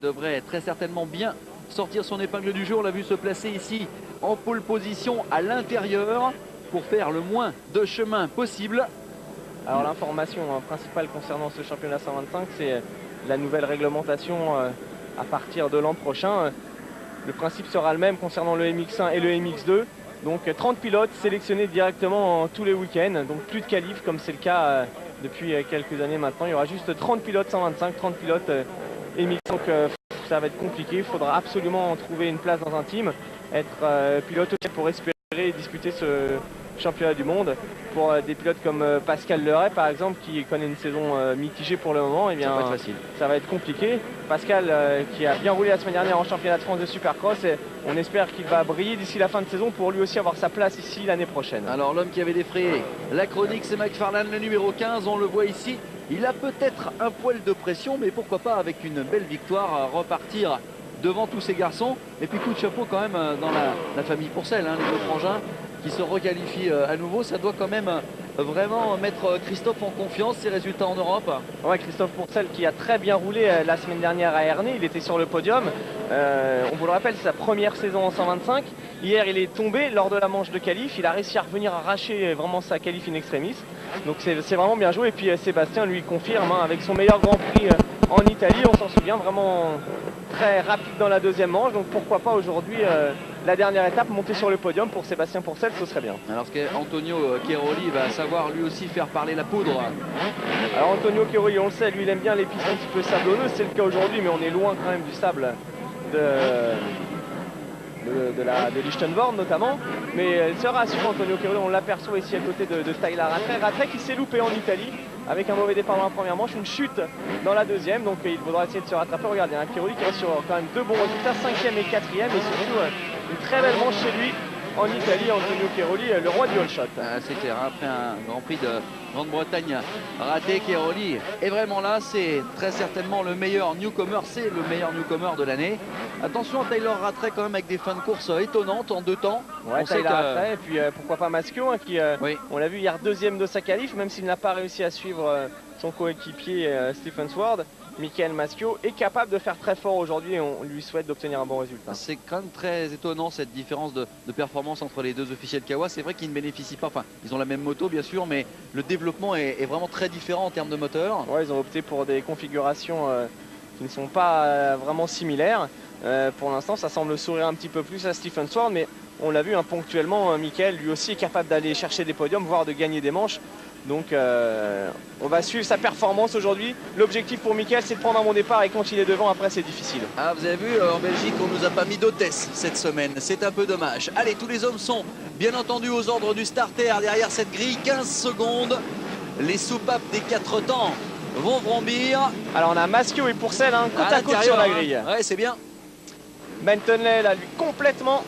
Devrait très certainement bien sortir son épingle du jeu. On l'a vu se placer ici en pole position à l'intérieur pour faire le moins de chemin possible. Alors l'information principale concernant ce championnat 125, c'est la nouvelle réglementation à partir de l'an prochain. Le principe sera le même concernant le MX1 et le MX2. Donc 30 pilotes sélectionnés directement tous les week-ends. Donc plus de qualifs comme c'est le cas depuis quelques années maintenant. Il y aura juste 30 pilotes 125, 30 pilotes MX. Donc ça va être compliqué. Il faudra absolument trouver une place dans un team. Être pilote pour espérer disputer ce championnat du monde. Pour des pilotes comme Pascal Leray par exemple, qui connaît une saison mitigée pour le moment, et bien, ça va être compliqué. Pascal qui a bien roulé la semaine dernière en championnat de France de Supercross, et on espère qu'il va briller d'ici la fin de saison pour lui aussi avoir sa place ici l'année prochaine. Alors l'homme qui avait défrayé la chronique, c'est McFarlane, le numéro 15, on le voit ici. Il a peut-être un poil de pression, mais pourquoi pas avec une belle victoire repartir devant tous ces garçons. Et puis coup de chapeau quand même dans la famille Pourcel, les deux frangins qui se requalifient à nouveau. Ça doit quand même vraiment mettre Christophe en confiance, ses résultats en Europe. Ouais, Christophe Pourcel qui a très bien roulé la semaine dernière à Ernée, il était sur le podium. On vous le rappelle, c'est sa première saison en 125. Hier, il est tombé lors de la manche de qualif. Il a réussi à revenir arracher vraiment sa qualif in extremis. Donc c'est vraiment bien joué. Et puis Sébastien lui confirme avec son meilleur Grand Prix en Italie. On s'en souvient, vraiment très rapide dans la deuxième manche. Donc pourquoi pas aujourd'hui la dernière étape, monter sur le podium pour Sébastien Pourcel, ce serait bien. Alors qu'Antonio Chiaroli va savoir lui aussi faire parler la poudre. Alors Antonio Chiaroli, on le sait, lui il aime bien les pistes un petit peu sablonneuses, c'est le cas aujourd'hui, mais on est loin quand même du sable de Lichtenborn notamment. Mais c'est rassurant, Antonio Chiaroli, on l'aperçoit ici à côté de Tyler Rattray. Rattray qui s'est loupé en Italie avec un mauvais départ dans la première manche, une chute dans la deuxième, donc il faudra essayer de se rattraper. Regardez, Chiaroli qui reste sur quand même deux bons résultats, 5e et 4e, et surtout une très belle manche chez lui en Italie. Antonio Chiaroli, le roi du all shot. C'est clair, après un Grand Prix de Grande-Bretagne raté, Chiaroli est vraiment là. C'est très certainement le meilleur newcomer, c'est le meilleur newcomer de l'année. Attention à Tyler Rattray quand même avec des fins de course étonnantes en deux temps. Ouais, Tyler Rattray, et puis pourquoi pas Maschio qui, oui, on l'a vu hier deuxième de sa qualif, même s'il n'a pas réussi à suivre son coéquipier Stephen Sword. Michael Maschio est capable de faire très fort aujourd'hui et on lui souhaite d'obtenir un bon résultat. C'est quand même très étonnant cette différence de performance entre les deux officiels Kawa. C'est vrai qu'ils ne bénéficient pas, enfin ils ont la même moto bien sûr, mais le développement est vraiment très différent en termes de moteur. Ouais, ils ont opté pour des configurations qui ne sont pas vraiment similaires. Pour l'instant ça semble sourire un petit peu plus à Stephen Sword, mais on l'a vu ponctuellement, Michael lui aussi est capable d'aller chercher des podiums, voire de gagner des manches. Donc on va suivre sa performance aujourd'hui. L'objectif pour Michael, c'est de prendre un bon départ, et quand il est devant, après c'est difficile. Ah, vous avez vu, en Belgique on nous a pas mis d'hôtesse cette semaine, c'est un peu dommage. Allez, tous les hommes sont bien entendu aux ordres du starter derrière cette grille, 15 secondes. Les soupapes des 4 temps vont vrombir. Alors on a Maschio et Pourcel côte à côte sur la grille. Ouais, c'est bien. Bentonley là lui complètement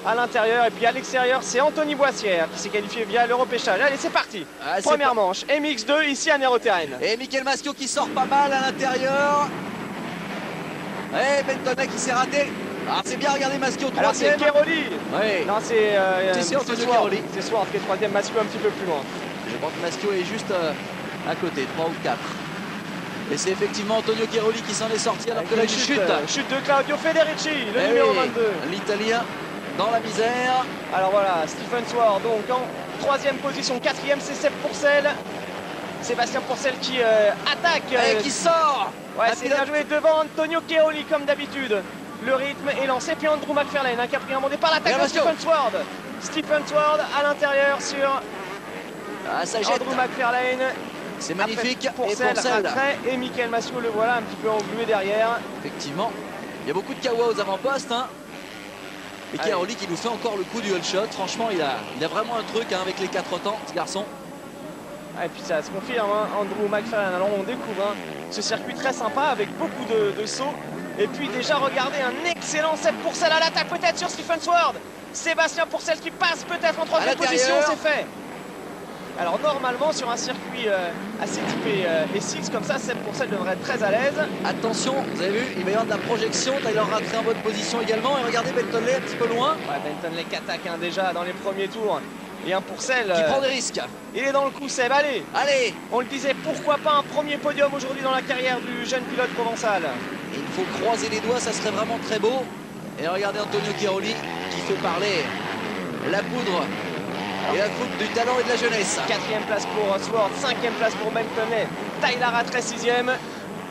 à l'intérieur, et puis à l'extérieur c'est Anthony Boissière qui s'est qualifié via l'Européchage. Allez, c'est parti. Première manche, MX2 ici à Nérotérène. Et Michael Maschio qui sort pas mal à l'intérieur. Et Bentonley qui s'est raté. Ah, c'est bien, regardez Maschio, troisième. Alors c'est Chiaroli. Ouais. Non, c'est Antonio Chiaroli. C'est Sword qui est troisième, Maschio un petit peu plus loin. Je pense que Maschio est juste à côté, 3 ou 4. Et c'est effectivement Antonio Chiaroli qui s'en est sorti alors que la chute de Claudio Federici, le numéro 22. L'Italien dans la misère. Alors voilà, Stephen Sword donc en troisième position, quatrième c'est Seb Pourcel. Sébastien Pourcel qui attaque. Et qui sort. Ouais, c'est bien joué devant Antonio Chiaroli comme d'habitude. Le rythme est lancé, puis Andrew McFarlane qui a pris un bon départ, l'attaque de Stephen Sword. Stephen Sword à l'intérieur sur Andrew McFarlane. C'est magnifique. Pourcel, Rattray et Michael Maschio, le voilà un petit peu englué derrière. Effectivement, il y a beaucoup de Kawa aux avant-postes. Et Chiaroli qui nous fait encore le coup du all shot. Franchement, il a vraiment un truc avec les 4 temps, ce garçon. Et puis ça se confirme, Andrew McFarlane. Alors on découvre ce circuit très sympa avec beaucoup de sauts. Et puis déjà, regardez, un excellent Seb Pourcel à l'attaque peut-être sur Stephen Sword. Sébastien Pourcel qui passe peut-être en troisième position, c'est fait. Alors normalement sur un circuit assez typé SX comme ça, Seb Pourcel devrait être très à l'aise. Attention, vous avez vu, il va y avoir de la projection. Tyler Rattray en bonne position également. Et regardez Bentonley un petit peu loin. Ouais, Bentonley qui attaque déjà dans les premiers tours. Et un Pourcel qui prend des risques. Il est dans le coup, Seb, allez. Allez. On le disait, pourquoi pas un premier podium aujourd'hui dans la carrière du jeune pilote provençal. Il faut croiser les doigts, ça serait vraiment très beau. Et regardez Antonio Cairoli qui fait parler la poudre et la foot du talent et de la jeunesse. 4e place pour Swart, 5e place pour Bentonley, Tyler Rattray 6e.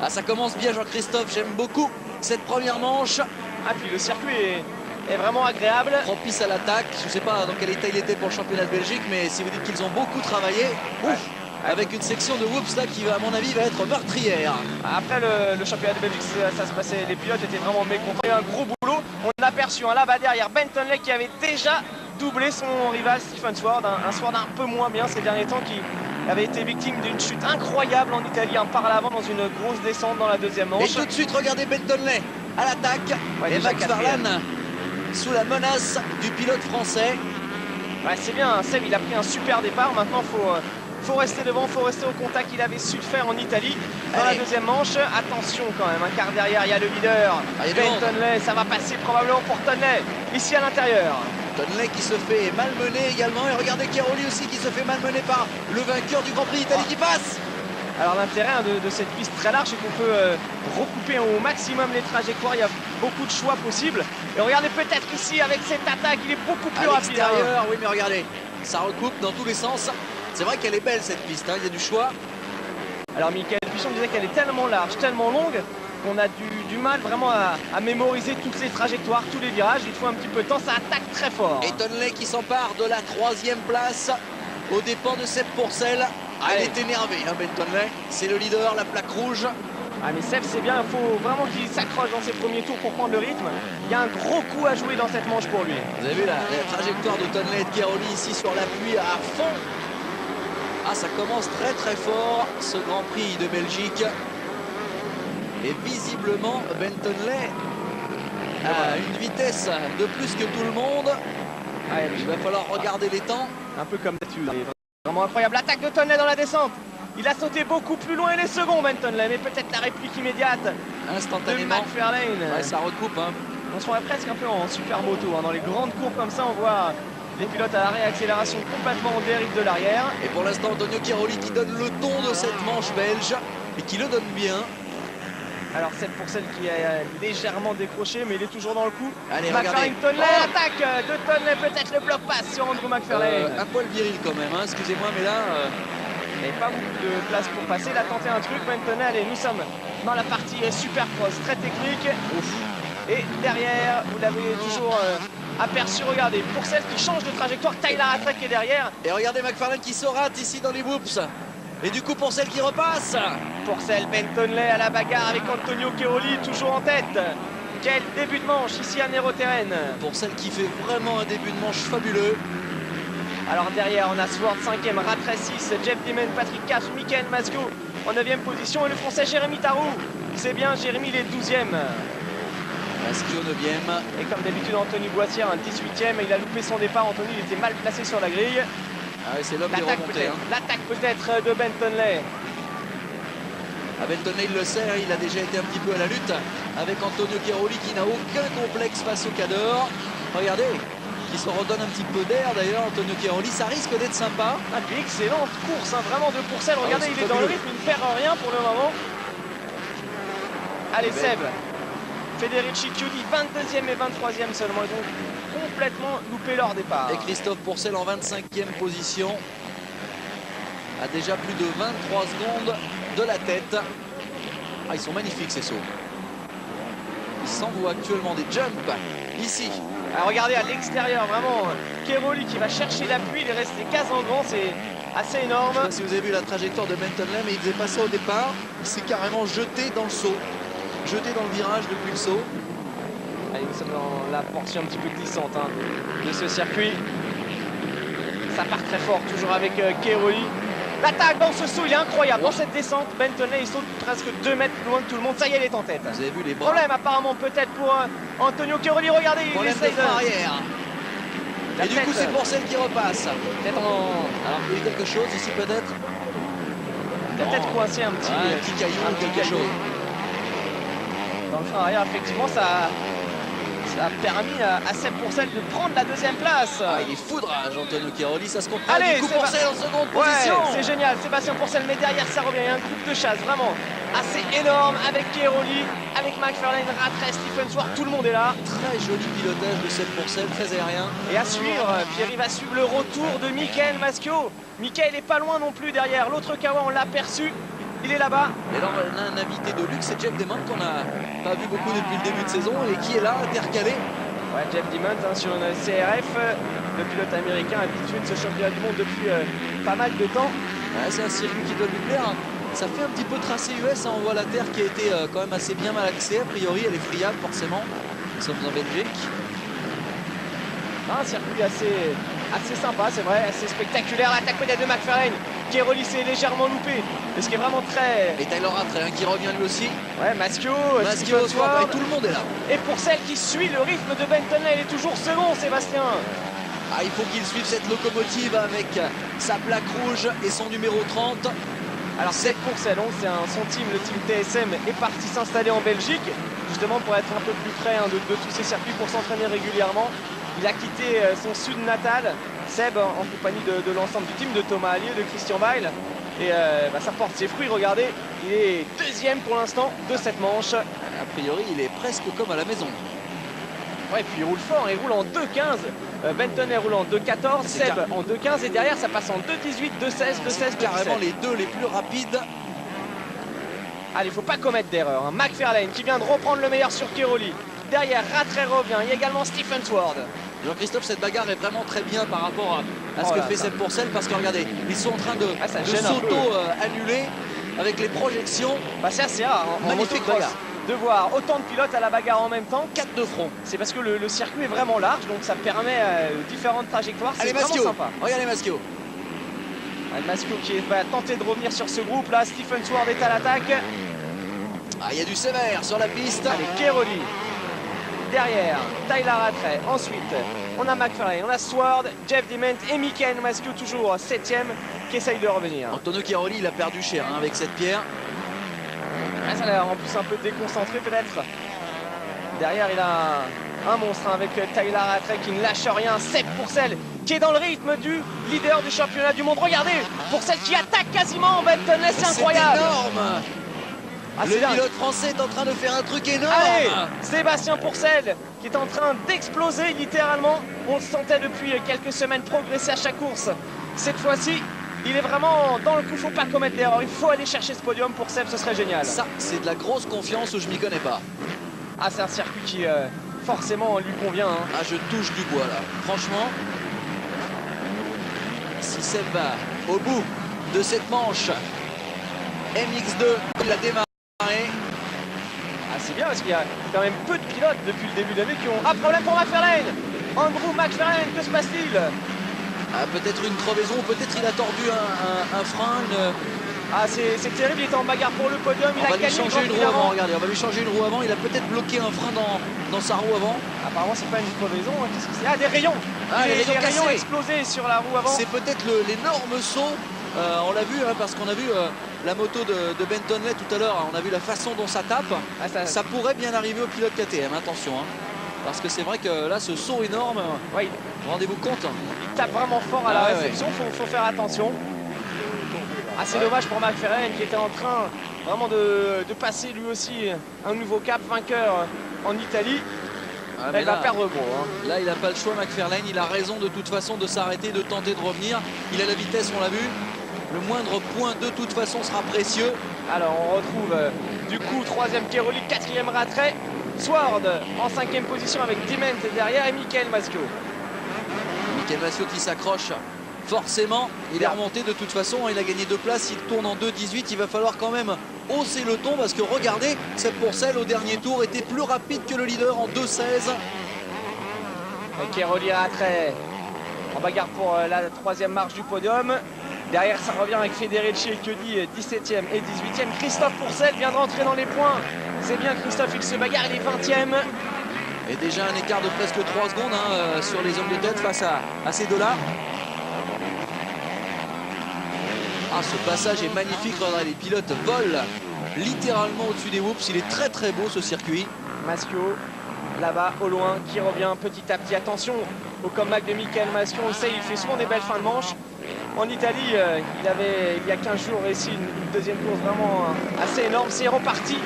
Ah, ça commence bien Jean-Christophe, j'aime beaucoup cette première manche. Ah, puis le circuit est vraiment agréable. Propice à l'attaque, je ne sais pas dans quel état il était pour le championnat de Belgique, mais si vous dites qu'ils ont beaucoup travaillé, ouf, avec une section de whoops là qui à mon avis va être meurtrière. Après le championnat de Belgique, ça se passait, les pilotes étaient vraiment mécontents. Il y a eu un gros boulot. On a aperçu là-bas derrière Bentonley qui avait déjà doublé son rival Stephen Swart, un Swart un peu moins bien ces derniers temps, qui avait été victime d'une chute incroyable en Italie, un par l'avant dans une grosse descente dans la deuxième manche. Et tout de suite, regardez Bentonley à l'attaque. Ouais, et déjà McFarlane sous la menace du pilote français. Ouais, c'est bien, Seb, il a pris un super départ. Maintenant, faut rester devant, faut rester au contact qu'il avait su faire en Italie dans la deuxième manche. Attention quand même, un quart derrière, il y a le leader. Bentonley, ça va passer probablement pour Tonley, ici à l'intérieur. Tonley qui se fait malmener également. Et regardez Cairoli aussi qui se fait malmener par le vainqueur du Grand Prix d'Italie qui passe. Alors l'intérêt de cette piste très large, c'est qu'on peut recouper au maximum les trajectoires. Il y a beaucoup de choix possibles. Et regardez peut-être ici avec cette attaque, il est beaucoup plus rapide. Oui, mais regardez, ça recoupe dans tous les sens. C'est vrai qu'elle est belle cette piste, hein, il y a du choix. Alors Michael Buisson disait qu'elle est tellement large, tellement longue, qu'on a du mal vraiment à mémoriser toutes les trajectoires, tous les virages. Il faut un petit peu de temps, ça attaque très fort. Et Tonley qui s'empare de la 3e place aux dépens de Seb Pourcel. Ah, il est énervé, hein, Bentonley. C'est le leader, la plaque rouge. Ah mais Seb, c'est bien, il faut vraiment qu'il s'accroche dans ses premiers tours pour prendre le rythme. Il y a un gros coup à jouer dans cette manche pour lui. Vous avez vu la trajectoire de Tonley et de Cairoli ici sur l'appui à fond. Ah, ça commence très très fort ce Grand Prix de Belgique. Et visiblement Bentonley a une vitesse de plus que tout le monde. Il va falloir regarder les temps. Un peu comme d'habitude. Vraiment incroyable, l'attaque de Tonley dans la descente. Il a sauté beaucoup plus loin, il est second Bentonley, mais peut-être la réplique immédiate instantanément. de McFarlane. Ouais, ça recoupe. Hein. On se croirait presque un peu en super moto. Hein. Dans les grandes courbes comme ça, on voit les pilotes à la réaccélération complètement en dérive de l'arrière. Et pour l'instant, Antonio Cairoli qui donne le ton de cette manche belge et qui le donne bien. Alors c'est pour celle qui a légèrement décroché, mais il est toujours dans le coup. Allez, McFarlane, Tonley, attaque de Tonley, peut-être le bloc passe sur Andrew McFarlane. Un poil viril quand même, hein, excusez-moi, mais là... Il n'y avait pas beaucoup de place pour passer, il a tenté un truc. Bentonley, allez, nous sommes dans la partie super cross, très technique. Ouf. Et derrière, vous l'avez toujours aperçu, regardez, pour celle qui change de trajectoire, Tyler Rattray qui est derrière. Et regardez McFarlane qui se rate ici dans les whoops. Et du coup pour celle qui repasse. Pour celle Bentonley à la bagarre avec Antonio Cairoli toujours en tête. Quel début de manche ici à Nero Terrain. Pour celle qui fait vraiment un début de manche fabuleux. Alors derrière on a Swart 5e, Rattray 6, Jeff Dimon, Patrick 4, Michael Masco en 9e position et le français Jérémy Tarou. C'est bien, Jérémy il est 12e. Masco 9e. Et comme d'habitude Anthony Boissière un 18e, il a loupé son départ. Anthony il était mal placé sur la grille. Ah oui, c'est l'homme des remontées. L'attaque peut-être de Bentonley. Ah, Bentonley il le sait, hein, il a déjà été un petit peu à la lutte avec Antonio Cairoli qui n'a aucun complexe face au Cador. Regardez, qui se redonne un petit peu d'air d'ailleurs, Antonio Cairoli, ça risque d'être sympa. Ah, puis excellente course, hein, vraiment de Pourcel. Regardez, il est dans le rythme, il ne perd rien pour le moment. Allez, Seb, Federici Chiudi, 22e et 23e seulement. Ils ont complètement loupé leur départ. Et Christophe Pourcel en 25e position. A déjà plus de 23 secondes de la tête. Ah, ils sont magnifiques ces sauts. Il s'envoie actuellement des jumps ici. Alors regardez à l'extérieur, vraiment, Cairoli qui va chercher l'appui, il est resté 15 en grand, c'est assez énorme. Je ne sais pas si vous avez vu la trajectoire de Bentonley, mais il faisait pas ça au départ. Il s'est carrément jeté dans le saut. Jeté dans le virage depuis le saut. Allez, nous sommes dans la portion un petit peu glissante hein, de ce circuit. Ça part très fort, toujours avec Cairoli. L'attaque dans ce saut, il est incroyable. Dans cette descente, Bentonley, il saute presque 2 mètres plus loin que tout le monde. Ça y est, il est en tête. Vous avez vu les bras. Problème apparemment peut-être pour Antonio Cairoli. Regardez, il essaye de... arrière. Et du coup, c'est pour celle qui repasse. Peut-être Alors, il y a eu quelque chose ici peut-être. Il a peut-être coincé un petit caillou ou quelque chose. Dans le frein arrière, effectivement, ça a permis à Seb Pourcel de prendre la 2e place. Ah, il est foudrage, Antonio Cairoli, ça se comprend. Allez, du coup, Pourcel en seconde position. C'est génial, Sébastien Pourcel, mais derrière ça revient, il y a un groupe de chasse, vraiment assez énorme avec Chiaroli, avec McFarlane, Rattray, Stephen Swart, tout le monde est là. Très joli pilotage de Seb Pourcel, très aérien. Et à suivre, Pierre va suivre le retour de Michael Maschio. Michael est pas loin non plus derrière, l'autre Kawa on l'a perçu, il est là-bas. Et alors on a un invité de luxe, c'est Jeff Demont qu'on n'a pas vu beaucoup depuis le début de saison et qui est là, intercalé. Ouais, Jeff Demont sur une CRF, le pilote américain habitué de ce championnat du monde depuis pas mal de temps. Ouais, c'est un circuit qui doit lui plaire. Ça fait un petit peu tracé US, hein. On voit la terre qui a été quand même assez bien malaxée. A priori, elle est friable forcément. Nous sommes en Belgique. Un circuit assez sympa, c'est vrai, assez spectaculaire. L'attaque pédale de McFarlane. Chiaroli s'est légèrement loupé. Et ce qui est vraiment très... Et Tyler Rattray hein, qui revient lui aussi. Ouais, Maschio, Stephen Swart, tout le monde est là. Et pour celle qui suit le rythme de Benton, elle est toujours second, Sébastien. Ah, il faut qu'il suive cette locomotive avec sa plaque rouge et son numéro 30. Alors c'est pour Pourcel, son team, le team TSM, est parti s'installer en Belgique, justement pour être un peu plus près de tous ces circuits, pour s'entraîner régulièrement. Il a quitté son sud natal, Seb, en compagnie de l'ensemble du team, de Thomas Allier, de Christian Weil. Et ça porte ses fruits, regardez, il est deuxième pour l'instant de cette manche. A priori, il est presque comme à la maison. Ouais, puis il roule fort, il roule en 2.15. Benton roule en 2.14, Seb en 2.15 et derrière ça passe en 2.18, 2.16, 2.16, carrément les deux les plus rapides. Allez, il ne faut pas commettre d'erreur. Hein. McFarlane qui vient de reprendre le meilleur sur Chiaroli. Derrière, Rattray revient. Il y a également Stephen Swart. Jean-Christophe, cette bagarre est vraiment très bien par rapport à ce que fait Seb Pourcel parce que regardez, ils sont en train de s'auto-annuler avec les projections. Bah, c'est assez rare en magnifique bagarre. De voir autant de pilotes à la bagarre en même temps. 4 de front. C'est parce que le circuit est vraiment large, donc ça permet différentes trajectoires. Allez, c'est vraiment sympa. Regardez Maschio. Maschio qui va tenter de revenir sur ce groupe là. Stephen Swart est à l'attaque. Ah, il y a du sévère sur la piste. Allez, Chiaroli. Derrière, Tyler Rattray. Ensuite, on a McFarlane, on a Swart, Jeff Demont et Michael Maschio toujours 7ème qui essaye de revenir. Antonio Chiaroli, il a perdu cher hein, avec cette pierre. Ah, ça a l'air en plus un peu déconcentré peut-être. Derrière il a un monstre hein, avec Tyler Rattray qui ne lâche rien. Seb Pourcel qui est dans le rythme du leader du championnat du monde. Regardez, Pourcel qui attaque quasiment Benton, c'est incroyable. C'est énorme. Ah, le pilote français est en train de faire un truc énorme. Allez, Sébastien Pourcel qui est en train d'exploser littéralement. On le sentait depuis quelques semaines progresser à chaque course. Cette fois-ci, il est vraiment dans le coup, faut pas commettre d'erreur. Il faut aller chercher ce podium pour Seb, ce serait génial. Ça, c'est de la grosse confiance où je m'y connais pas. Ah, c'est un circuit qui forcément lui convient. Hein. Ah, je touche du bois là. Franchement, si Seb va au bout de cette manche, MX2, il a démarré. Ah, c'est bien parce qu'il y a quand même peu de pilotes depuis le début de l'année qui ont... Ah, problème pour McFarlane. Andrew McFarlane, que se passe-t-il? Ah, peut-être une crevaison, peut-être il a tordu un frein. Ah, c'est terrible, il était en bagarre pour le podium. On va lui changer une roue avant, regardez, on va lui changer une roue avant. Il a peut-être bloqué un frein dans sa roue avant. Apparemment, c'est pas une crevaison. Hein. Qu'est-ce que c'est? Ah, des rayons. Ah, les rayons explosés sur la roue avant. C'est peut-être l'énorme saut. On l'a vu, hein, parce qu'on a vu la moto de Bentonley tout à l'heure. On a vu la façon dont ça tape. Ah, ça pourrait bien arriver au pilote KTM, attention. Hein. Parce que c'est vrai que là, ce saut énorme, ouais, rendez-vous compte. Il tape vraiment fort à la réception, faut faire attention. Ah, c'est dommage pour McFarlane qui était en train vraiment de passer lui aussi un nouveau cap, vainqueur en Italie. Ah, là, il va perdre gros. Hein. Là, il n'a pas le choix, McFarlane. Il a raison de toute façon de s'arrêter, de tenter de revenir. Il a la vitesse, on l'a vu. Le moindre point de toute façon sera précieux. Alors, on retrouve du coup 3ème Chiaroli, 4ème Rattray. Swart en 5ème position avec Demont derrière et Michael Maschio. Michael Maschio qui s'accroche forcément. Il est remonté de toute façon. Il a gagné 2 places. Il tourne en 2.18. Il va falloir quand même hausser le ton parce que regardez, Seb Pourcel au dernier tour était plus rapide que le leader en 2.16. Chiaroli Rattray en bagarre pour la 3ème marche du podium. Derrière, ça revient avec Federici et Chiodi, 17ème et 18ème. Christophe Pourcel vient de rentrer dans les points. C'est bien, Christophe, il se bagarre, il est 20ème. Et déjà un écart de presque 3 secondes hein, sur les hommes de tête face à ces deux-là. Ah, ce passage est magnifique. Regardez, les pilotes volent littéralement au-dessus des whoops. Il est très très beau ce circuit. Maschio, là-bas, au loin, qui revient petit à petit. Attention au comeback de Michael Maschio. On le sait, il fait souvent des belles fins de manche. en Italie. Il y a 15 jours réussi une deuxième course vraiment assez énorme. C'est reparti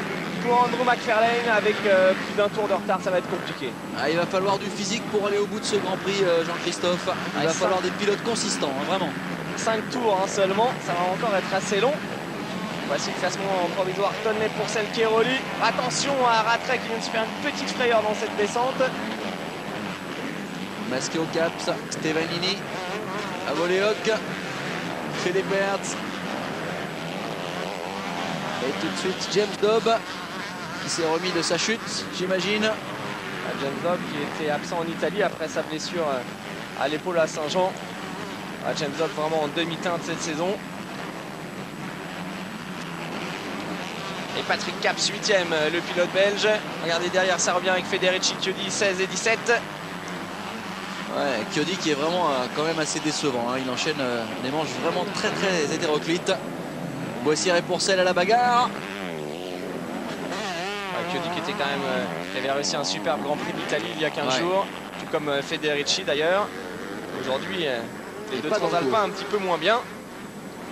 pour Andrew McFarlane avec plus d'un tour de retard, ça va être compliqué. Il va falloir du physique pour aller au bout de ce Grand Prix, Jean-Christophe. Il va falloir des pilotes consistants, hein, vraiment. 5 tours seulement, ça va encore être assez long. Voici le classement provisoire. Tonley, Pourcel, Keroli. Attention à Rattray qui vient de se faire une petite frayeur dans cette descente. Masqué au cap, Stevanini, Avoléoc, Felebert. Et tout de suite James Dobb qui s'est remis de sa chute, j'imagine. James Dobb qui était absent en Italie après sa blessure à l'épaule à Saint-Jean. James Dobb vraiment en demi-teinte cette saison. Et Patrick Capps 8e, le pilote belge. Regardez derrière, ça revient avec Federici Chiodi 16 et 17. Ouais, Chiodi qui est vraiment quand même assez décevant, hein. Il enchaîne des manches vraiment très hétéroclites. Boissière et Pourcel à la bagarre. Chiodi qui était quand même qui avait réussi un superbe Grand Prix d'Italie il y a 15 jours, tout comme Federici d'ailleurs. Aujourd'hui, les deux transalpins un petit peu moins bien.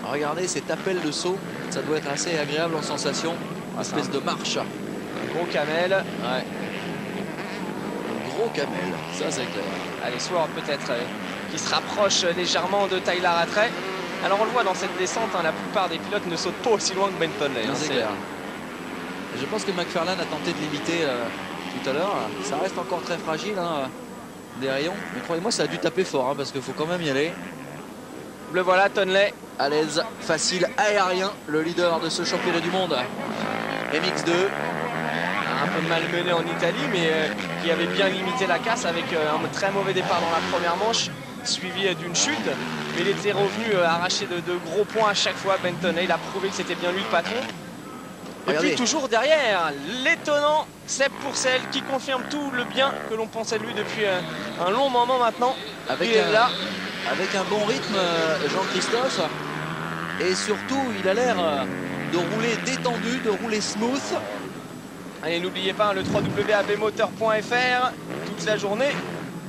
Regardez cet appel de saut, ça doit être assez agréable en sensation. Une espèce de marche. Un gros camel. Ouais. Un gros camel, ça c'est clair. Allez, Sword peut-être qui se rapproche légèrement de Tyler Rattray. Alors on le voit dans cette descente, hein, la plupart des pilotes ne sautent pas aussi loin que Ben Tonley. Hein, c'est clair. Je pense que McFarlane a tenté de limiter tout à l'heure. Ça reste encore très fragile, hein, des rayons. Mais croyez-moi, ça a dû taper fort, hein, parce qu'il faut quand même y aller. Le voilà, Tonley. À l'aise, facile, aérien, le leader de ce championnat du monde. MX2. Un peu malmené en Italie, mais qui avait bien limité la casse avec un très mauvais départ dans la première manche, suivi d'une chute. Mais il était revenu arracher de gros points à chaque fois. Ben Tonley, il a prouvé que c'était bien lui le patron. Et puis toujours derrière, l'étonnant Seb Pourcel qui confirme tout le bien que l'on pensait de lui depuis un long moment maintenant. Avec un bon rythme, Jean-Christophe. Et surtout, il a l'air de rouler détendu, de rouler smooth. Allez, n'oubliez pas le www.abmoteur.fr toute la journée.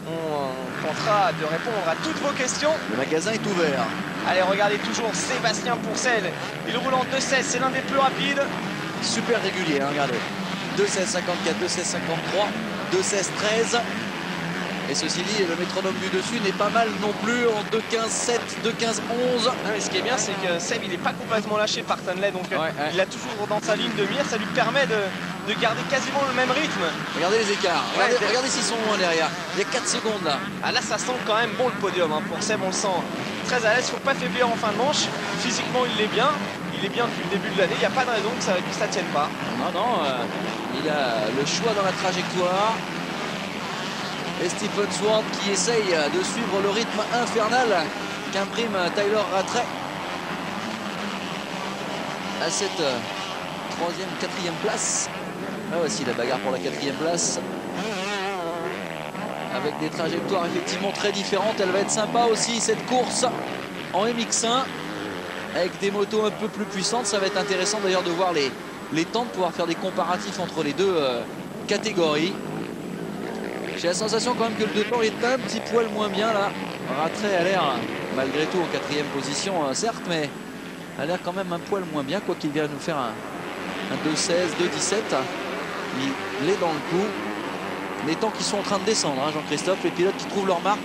On tentera de répondre à toutes vos questions. Le magasin est ouvert. Allez, regardez toujours Sébastien Pourcel. Il roule en 2.16, c'est l'un des plus rapides. Super régulier, hein, regardez. 2.16.54, 2.16.53, 2.16.13. Et ceci dit, le métronome du dessus n'est pas mal non plus en 2.15.7, 2.15.11. Mais ce qui est bien, c'est que Seb, il n'est pas complètement lâché par Tonley. Donc il a toujours dans sa ligne de mire. Ça lui permet de garder quasiment le même rythme. Regardez les écarts. Regardez s'ils sont loin derrière. Il y a 4 secondes là. Ah, là, ça sent quand même bon le podium. Hein. Pour Seb, on le sent très à l'aise. Il ne faut pas faiblir en fin de manche. Physiquement, il est bien. Il est bien depuis le début de l'année. Il n'y a pas de raison que ça ne tienne pas. Non, il a le choix dans la trajectoire. Et Stephen Sword qui essaye de suivre le rythme infernal qu'imprime Tyler Rattray à cette 3e, 4e place. Là voici la bagarre pour la 4e place. Avec des trajectoires effectivement très différentes. Elle va être sympa aussi cette course en MX1. Avec des motos un peu plus puissantes. Ça va être intéressant d'ailleurs de voir les temps, de pouvoir faire des comparatifs entre les deux catégories. J'ai la sensation quand même que le temps est un petit poil moins bien là. Rattray a l'air, malgré tout en 4e position, certes, mais a l'air quand même un poil moins bien, quoi qu'il vient nous faire un 2.16, 2.17. Il est dans le coup. Les temps qui sont en train de descendre, hein, Jean-Christophe, les pilotes qui trouvent leur marque.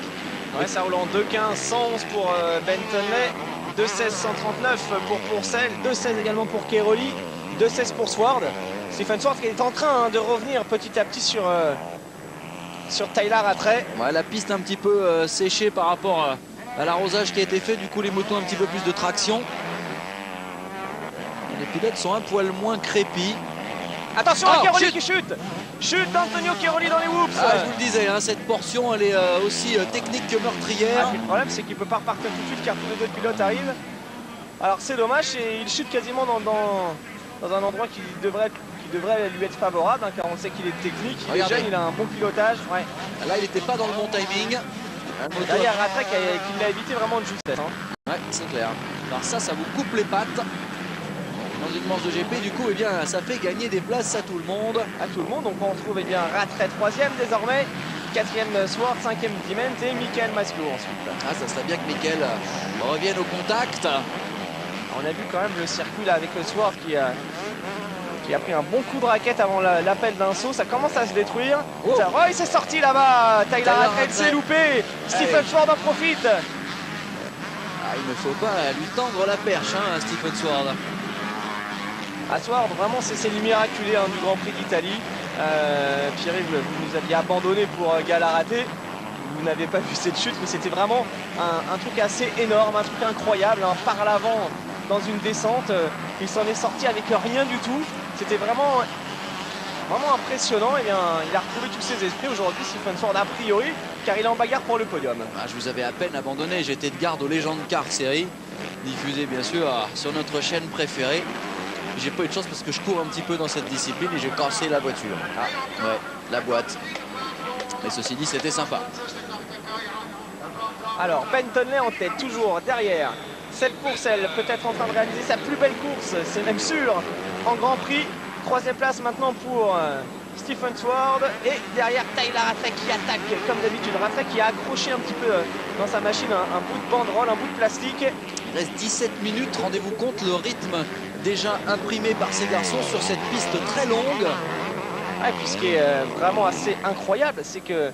Ouais, ça roule en 2.15, 111 pour Ben Tonley, 2.16, 139 pour Pourcel, 2.16 également pour Keroli, 2.16 pour Sword. Stephen Sword qui est en train de revenir petit à petit sur Tyler Rattray. Ouais, la piste un petit peu séchée par rapport à l'arrosage qui a été fait. Du coup, les motos un petit peu plus de traction. Et les pilotes sont un poil moins crépis. Attention à Keroli qui chute. Chute d'Antonio Keroli dans les whoops. Je vous le disais, hein, cette portion, elle est aussi technique que meurtrière. Le problème, c'est qu'il ne peut pas repartir tout de suite car tous les deux pilotes arrivent. Alors c'est dommage, et il chute quasiment dans un endroit qui devrait lui être favorable, hein, car on sait qu'il est technique, il est jeune, il a un bon pilotage. Ouais. Là, il n'était pas dans le bon timing. Là, il y a Rattray qui l'a évité vraiment de justesse. Hein. Ouais, c'est clair. Alors ça vous coupe les pattes. Dans une manche de GP, du coup, eh bien, ça fait gagner des places à tout le monde. À tout le monde, donc on retrouve Rattray 3e désormais. 4e Swart, 5e Dement et Michael Maschio ensuite. Ah, ça serait bien que Michael revienne au contact. On a vu quand même le circuit là avec le Swart qui a pris un bon coup de raquette avant l'appel d'un saut. Ça commence à se détruire. Oh. Oh, il s'est sorti là-bas. Tyler Rattray s'est loupé. Stephen Swart en profite. Ah, il ne faut pas lui tendre la perche, hein, Stephen Swart. À Swart, vraiment, c'est le miraculé hein, du Grand Prix d'Italie. Pierre-Yves, vous nous aviez abandonné pour Galaraté. Vous n'avez pas vu cette chute, mais c'était vraiment un truc assez énorme, un truc incroyable, hein, par l'avant dans une descente. Il s'en est sorti avec rien du tout. C'était vraiment impressionnant. Et bien, il a retrouvé tous ses esprits aujourd'hui, Stephen Swart, a priori, car il est en bagarre pour le podium. Ah, je vous avais à peine abandonné. J'étais de garde aux Legend Car Series, diffusée bien sûr sur notre chaîne préférée. J'ai pas eu de chance parce que je cours un petit peu dans cette discipline et j'ai cassé la voiture. Ah, ouais, la boîte. Mais ceci dit, c'était sympa. Alors, Ben Tonley en tête, toujours derrière. Seb Pourcel, peut-être en train de réaliser sa plus belle course, c'est même sûr, en Grand Prix. 3e place maintenant pour Stephen Swart. Et derrière, Tyler Rattray qui attaque, comme d'habitude. Rattray qui a accroché un petit peu dans sa machine un bout de banderole, un bout de plastique. Il reste 17 minutes, rendez-vous compte le rythme déjà imprimé par ces garçons sur cette piste très longue. Ouais, puis ce qui est vraiment assez incroyable, c'est que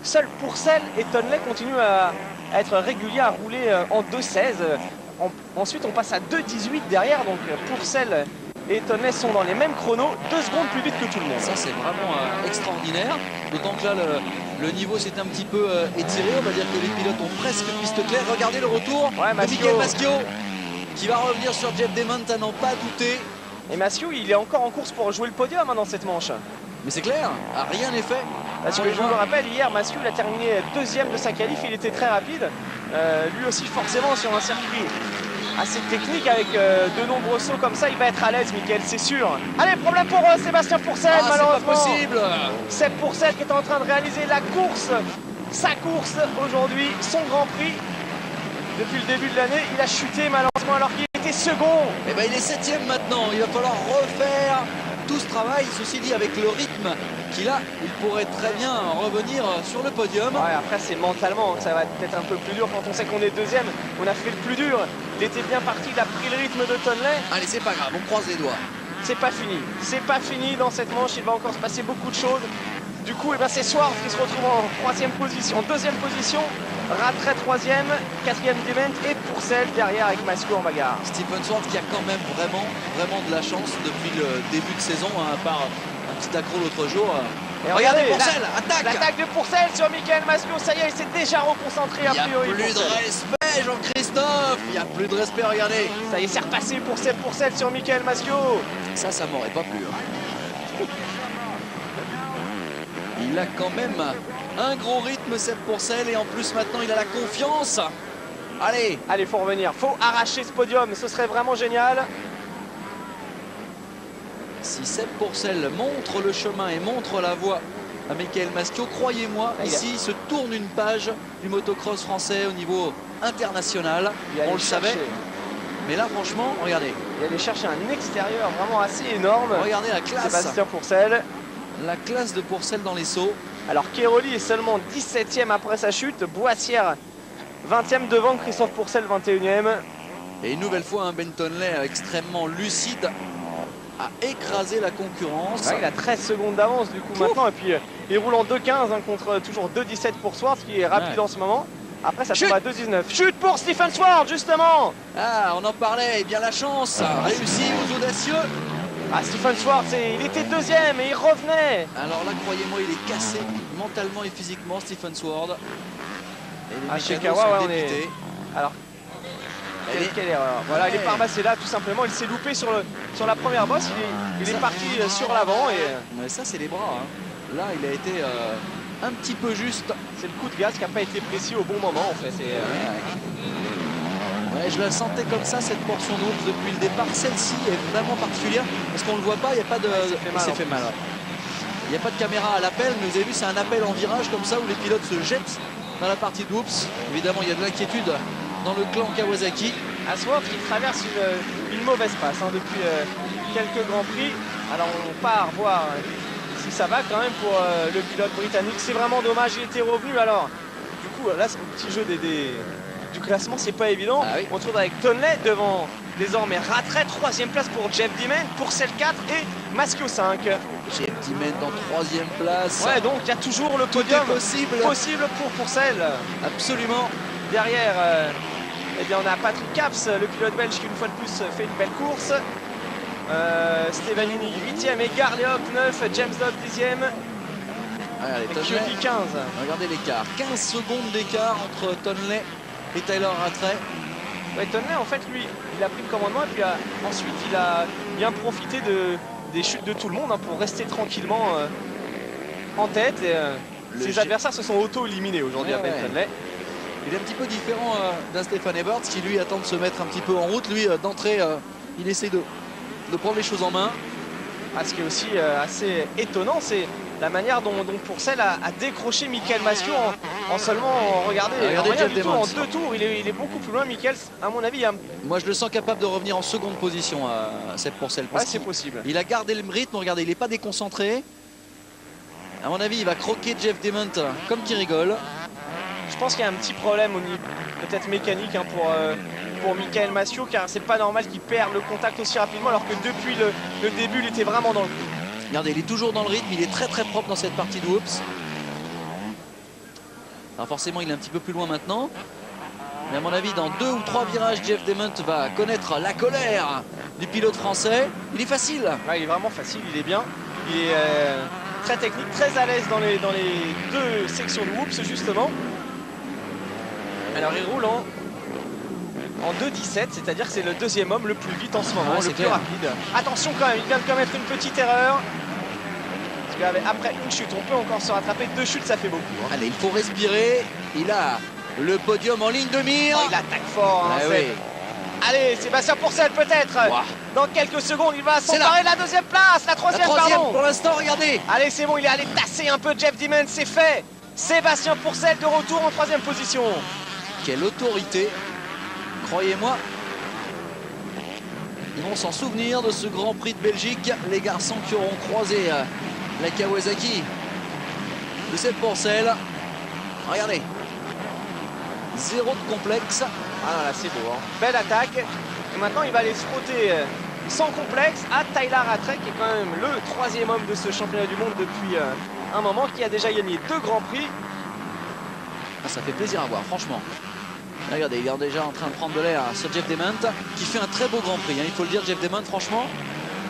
seul Pourcel et Tonley continuent à être réguliers, à rouler en 2.16. Ensuite, on passe à 2.18 derrière, donc Pourcel et Tonley sont dans les mêmes chronos, 2 secondes plus vite que tout le monde. Ça, c'est vraiment extraordinaire, d'autant que là, le niveau s'est un petit peu étiré. On va dire que les pilotes ont presque piste claire. Regardez le retour de Michael Maschio qui va revenir sur Jeff Dement à n'en pas douter. Et Maschio, il est encore en course pour jouer le podium hein, dans cette manche. Mais c'est clair, rien n'est fait. Parce que je vous le rappelle, hier, Maschio il a terminé 2e de sa qualif, il était très rapide. Lui aussi, forcément, sur un circuit assez technique avec de nombreux sauts comme ça, il va être à l'aise, Michael, c'est sûr. Allez, problème pour Sébastien Pourcel, malheureusement. C'est pas possible. Seb Pourcel qui est en train de réaliser la course, sa course aujourd'hui, son Grand Prix. Depuis le début de l'année, il a chuté malheureusement alors qu'il était second. Et ben, il est 7e maintenant, il va falloir refaire tout ce travail. Ceci dit, avec le rythme qu'il a, il pourrait très bien revenir sur le podium. Ouais, après c'est mentalement que ça va être un peu plus dur quand on sait qu'on est 2e. On a fait le plus dur. Il était bien parti, il a pris le rythme de Tonley. Allez, c'est pas grave, on croise les doigts. C'est pas fini. C'est pas fini dans cette manche, il va encore se passer beaucoup de choses. Du coup, eh ben, c'est Swart qui se retrouve en 3e position, 2e position. Rattray 3e, 4e Dement et Pourcel derrière avec Maschio en bagarre. Stephen Swart qui a quand même vraiment de la chance depuis le début de saison, hein, à part un petit accro l'autre jour. Et regardez, Pourcel, attaque. L'attaque de Pourcel sur Michael Maschio, ça y est, il s'est déjà reconcentré a priori. Il n'y a plus de respect, Jean-Christophe. Il n'y a plus de respect, regardez. Ça y est, c'est repassé pour Seb Pourcel sur Michael Maschio. Ça m'aurait pas plu. Hein. Il a quand même un gros rythme, Seb Pourcel, et en plus maintenant il a la confiance. Allez, faut revenir, faut arracher ce podium, ce serait vraiment génial. si Seb Pourcel montre le chemin et montre la voie à Michael Maschio, croyez-moi, ici il se tourne une page du motocross français au niveau international. On le savait, mais là franchement, regardez. Il allait chercher un extérieur vraiment assez énorme. Regardez la classe. Sébastien Pourcel. La classe de Pourcel dans les sauts. Alors Keroli est seulement 17e après sa chute. Boissière 20e devant Christophe Pourcel 21e. Et une nouvelle fois un Ben Tonley extrêmement lucide a écrasé la concurrence. Ouais, il a 13 secondes d'avance du coup maintenant. Et puis il roule en 2.15 hein, contre toujours 2.17 pour Swart, qui est rapide en ce moment. Après ça tombe à 2.19. Chute pour Stephen Swart justement. Ah, on en parlait. Eh bien la chance réussie aux audacieux. Ah, Stephen Swart, il était 2e et il revenait. Alors là, croyez-moi, il est cassé mentalement et physiquement, Stephen Swart. Et chez les Kawa, mécanos sont on est... dépités. Alors, quelle erreur. Voilà, il est parmassé là, tout simplement. Il s'est loupé sur la première bosse. Il est parti sur l'avant. Mais ça, c'est les bras. Hein. Là, il a été un petit peu juste. C'est le coup de gaz qui n'a pas été précis au bon moment, en fait. Ouais, je la sentais comme ça, cette portion de route depuis le départ. Celle-ci est vraiment particulière parce qu'on ne le voit pas, il n'y a pas de... Il s'est fait mal. Il n'y a pas de caméra à l'appel, mais vous avez vu, c'est un appel en virage comme ça où les pilotes se jettent dans la partie de whoops. Évidemment, il y a de l'inquiétude dans le clan Kawasaki. Swart qui traverse une mauvaise passe hein, depuis quelques Grands Prix. Alors on part voir si ça va quand même pour le pilote britannique. C'est vraiment dommage, il était revenu. Alors, du coup, là, c'est un petit jeu du classement, c'est pas évident. Ah oui. On se retrouve avec Tonley devant désormais Rattray, 3e place pour Jeff Dimon, Pourcel 4 et Maschio 5. Jeff Dimon en 3e place. Ouais, donc il y a toujours le Tout podium est possible. pour Pourcel. Absolument. Derrière, eh bien, on a Patrick Caps, le pilote belge qui une fois de plus fait une belle course. Stefanini 8e et Garliop 9, James Dodd 10e Allez, et Tonley. Kyoto 15. Regardez l'écart. 15 secondes d'écart entre Tonley et Tyler Rattray. Ouais, Tonley, en fait, lui, il a pris le commandement et puis ensuite il a bien profité des chutes de tout le monde pour rester tranquillement en tête. Et, ses adversaires se sont auto-éliminés aujourd'hui à Ben Tonley. Il est un petit peu différent d'un Stéphane Eberts qui lui attend de se mettre un petit peu en route. Lui, d'entrée, il essaie de prendre les choses en main. Ce qui est aussi assez étonnant, c'est la manière dont Pourcel a décroché Michael Maschio en seulement, regardez Jeff du tout, Dimon. en 2 tours. Il est beaucoup plus loin, Michael. À mon avis, Moi, je le sens capable de revenir en seconde position à Seb Pourcel. ouais, c'est possible. Il a gardé le rythme. Regardez, il n'est pas déconcentré. À mon avis, il va croquer Jeff Dimon comme qui rigole. Je pense qu'il y a un petit problème au niveau peut-être mécanique pour Michael Maschio, car c'est pas normal qu'il perde le contact aussi rapidement alors que depuis le début il était vraiment dans le coup. Regardez, il est toujours dans le rythme, il est très très propre dans cette partie de Whoops. Alors forcément il est un petit peu plus loin maintenant. Mais à mon avis dans 2 ou 3 virages, Jeff Dimon va connaître la colère du pilote français. Il est facile. Ouais, il est vraiment facile, il est bien. Il est très technique, très à l'aise dans les 2 sections de Whoops justement. Alors il roule en 2,17, c'est-à-dire que c'est le 2e homme le plus vite en ce moment, le plus rapide. Attention quand même, il vient de commettre une petite erreur. Parce qu'après une chute, on peut encore se rattraper. 2 chutes, ça fait beaucoup. Allez, il faut respirer. Il a le podium en ligne de mire. Il attaque fort. Oui. Allez, Sébastien Pourcel peut-être. Wow. Dans quelques secondes, il va s'emparer de la 2e place. La 3e, pardon. Pour l'instant, regardez. Allez, c'est bon, il est allé tasser un peu Jeff Dimon, c'est fait. Sébastien Pourcel de retour en 3e position. Quelle autorité. Croyez-moi, ils vont s'en souvenir de ce Grand Prix de Belgique. Les garçons qui auront croisé la Kawasaki de Seb Pourcel. Regardez. 0 de complexe. Ah là, c'est beau. Belle attaque. Et maintenant, il va aller se frotter sans complexe à Tyler Rattray, qui est quand même le 3e homme de ce championnat du monde depuis un moment, qui a déjà gagné 2 Grands Prix. Ah, ça fait plaisir à voir, franchement. Regardez, il est déjà en train de prendre de l'air sur Jeff Dimon, qui fait un très beau Grand Prix. Il faut le dire, Jeff Dimon, franchement,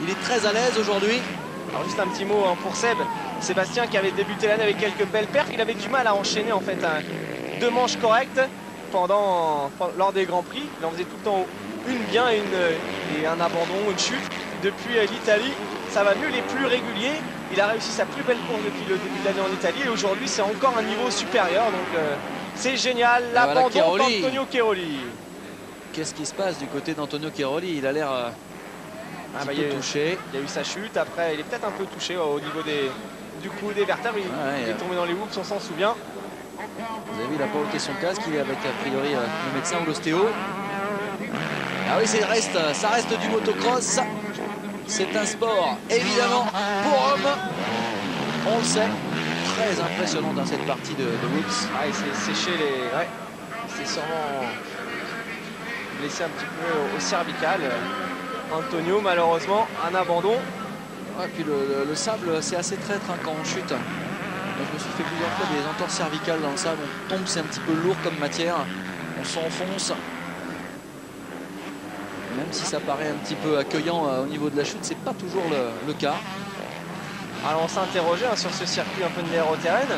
il est très à l'aise aujourd'hui. Alors juste un petit mot pour Seb. Sébastien qui avait débuté l'année avec quelques belles perfs, il avait du mal à enchaîner en fait 2 manches correctes lors des Grands Prix. Il en faisait tout le temps une bien et un abandon, une chute. Depuis l'Italie, ça va mieux, il est plus régulier. Il a réussi sa plus belle course depuis le début de l'année en Italie et aujourd'hui c'est encore un niveau supérieur. Donc c'est génial, l'abandon d'Antonio Cairoli. Qu'est-ce qui se passe du côté d'Antonio Cairoli? Il a l'air un peu touché. Il y a eu sa chute, après il est peut-être un peu touché au niveau du cou des vertèbres. Il est tombé dans les whoops, on s'en souvient. Vous avez vu, il n'a pas ôté son casque, il est avec a priori le médecin ou l'ostéo. Ah oui, ça reste du motocross. C'est un sport évidemment pour hommes. On le sait. Très impressionnant dans cette partie de whoops. Ah, il s'est séché les... Ouais. Il s'est sûrement blessé un petit peu au cervical. Antonio, malheureusement, un abandon. Ouais, puis le sable, c'est assez traître quand on chute. Moi, je me suis fait plusieurs fois des entorses cervicales dans le sable. On tombe, c'est un petit peu lourd comme matière. On s'enfonce. Même si ça paraît un petit peu accueillant au niveau de la chute, c'est pas toujours le cas. Alors on s'est interrogé sur ce circuit un peu de l'aéroterraine.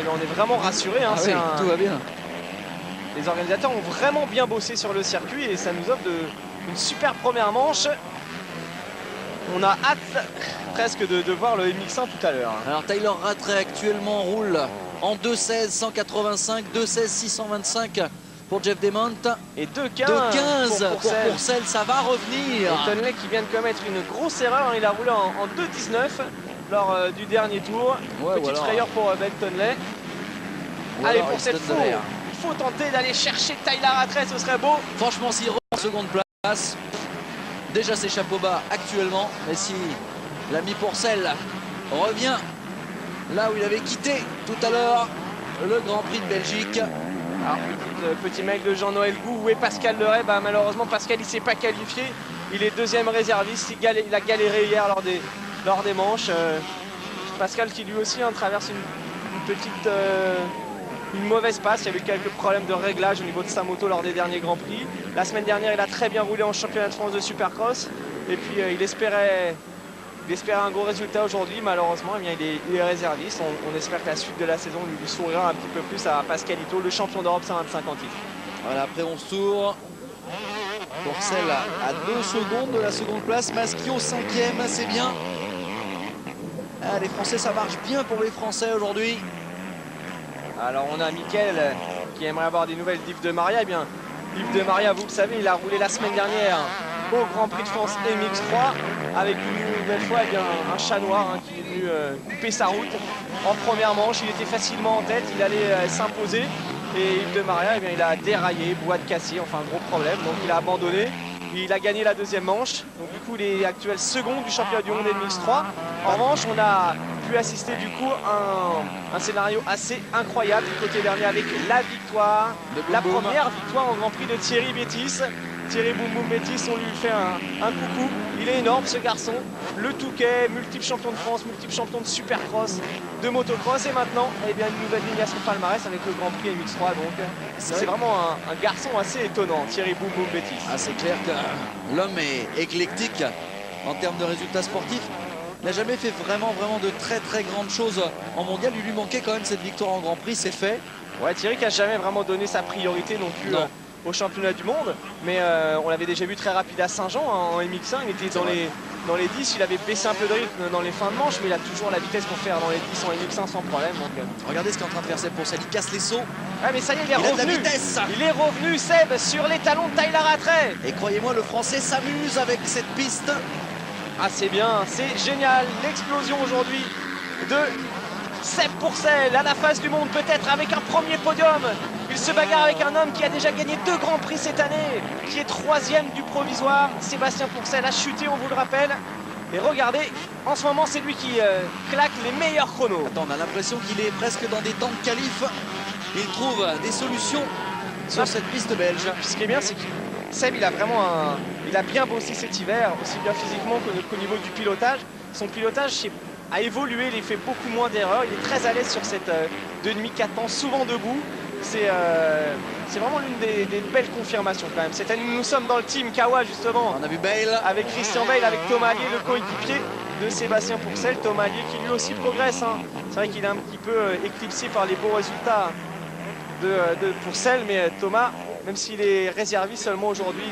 On est vraiment rassuré. Tout va bien. Les organisateurs ont vraiment bien bossé sur le circuit et ça nous offre une super première manche. On a hâte presque de voir le MX1 tout à l'heure. Alors Tyler Rattray actuellement roule en 2.16 185, 2.16 625 pour Jeff Dimon. Et 2.15 pour Pourcel, ça va revenir. Et Tonley qui vient de commettre une grosse erreur, il a roulé en 2.19 lors du dernier tour. Petite frayeur pour Ben Tonley. Allez, pour cette fois, il faut tenter d'aller chercher Tyler Rattray, ce serait beau. Franchement, s'il reprend en seconde place, déjà c'est chapeau bas actuellement, mais si l'ami Pourcel revient là où il avait quitté tout à l'heure le Grand Prix de Belgique. Alors, petit mail de Jean-Noël Gou, où est Pascal Leray? Bah, malheureusement, Pascal il s'est pas qualifié. Il est deuxième réserviste. Il a galéré hier lors des manches. Pascal qui lui aussi traverse une mauvaise passe. Il y avait quelques problèmes de réglage au niveau de sa moto lors des derniers Grands Prix. La semaine dernière, il a très bien roulé en championnat de France de Supercross. Et puis il espérait un gros résultat aujourd'hui. Malheureusement, eh bien, il est réserviste. On espère que la suite de la saison lui sourira un petit peu plus à Pascalito, le champion d'Europe 125 en titre. Voilà, après 11 tours. Pourcel à 2 secondes de la seconde place. Maschio 5e, c'est bien. Ah, les Français, ça marche bien pour les Français aujourd'hui. Alors on a Mickaël qui aimerait avoir des nouvelles d'Yves de Maria. Eh bien, Yves de Maria, vous le savez, il a roulé la semaine dernière au Grand Prix de France MX3 avec une nouvelle fois eh bien, un chat noir qui est venu couper sa route en première manche. Il était facilement en tête, il allait s'imposer. Et Yves de Maria, eh bien, il a déraillé, boîte cassée, enfin gros problème. Donc il a abandonné. Il a gagné la deuxième manche. Donc du coup, il est actuel second du championnat du monde MX3. En revanche, on a pu assister du coup à un scénario assez incroyable du côté dernier avec la victoire, la première victoire en Grand Prix de Thierry Bétis. Thierry Boum Boum Bétis, on lui fait un coucou. Il est énorme ce garçon, le Touquet, multiple champion de France, multiple champion de Supercross, de motocross et maintenant eh bien, une nouvelle ligne à son palmarès avec le Grand Prix MX3. Donc c'est vraiment un garçon assez étonnant, Thierry Boum Boum Bétis. Ah, c'est clair que l'homme est éclectique en termes de résultats sportifs. Il n'a jamais fait vraiment de très grandes choses en mondial. Il lui manquait quand même cette victoire en Grand Prix, c'est fait. Ouais, Thierry qui n'a jamais vraiment donné sa priorité non plus au championnat du monde. Mais on l'avait déjà vu très rapide à Saint-Jean en MX1. Il était dans les 10, il avait baissé un peu de rythme dans les fins de manche, mais il a toujours la vitesse pour faire dans les 10 en MX1 sans problème. Donc, regardez ce qu'est en train de faire Seb Pourcel, il casse les sauts. Ouais, mais ça y est, il est revenu. A de la vitesse. Il est revenu, Seb, sur les talons de Tyler Rattray. Et croyez-moi, le Français s'amuse avec cette piste. Ah, c'est bien, c'est génial. L'explosion aujourd'hui de Seb Pourcel à la face du monde, peut-être avec un premier podium. Il se bagarre avec un homme qui a déjà gagné 2 Grands Prix cette année, qui est 3e du provisoire. Sébastien Pourcel a chuté, on vous le rappelle. Et regardez, en ce moment, c'est lui qui claque les meilleurs chronos. Attends, on a l'impression qu'il est presque dans des temps de qualif. Il trouve des solutions sur cette piste belge. Ce qui est bien, c'est que Seb, il a bien bossé cet hiver, aussi bien physiquement qu'au niveau du pilotage. Son pilotage a évolué, il fait beaucoup moins d'erreurs. Il est très à l'aise sur cette 2,5-4 temps, souvent debout. C'est vraiment l'une des belles confirmations quand même. Cette année, nous sommes dans le team Kawa justement. On a vu Bale. Avec Christian Bale, avec Thomas Allier, le coéquipier de Sébastien Pourcel. Thomas Allier qui lui aussi progresse. C'est vrai qu'il est un petit peu éclipsé par les beaux résultats de Pourcel, mais Thomas, même s'il est réserviste seulement aujourd'hui,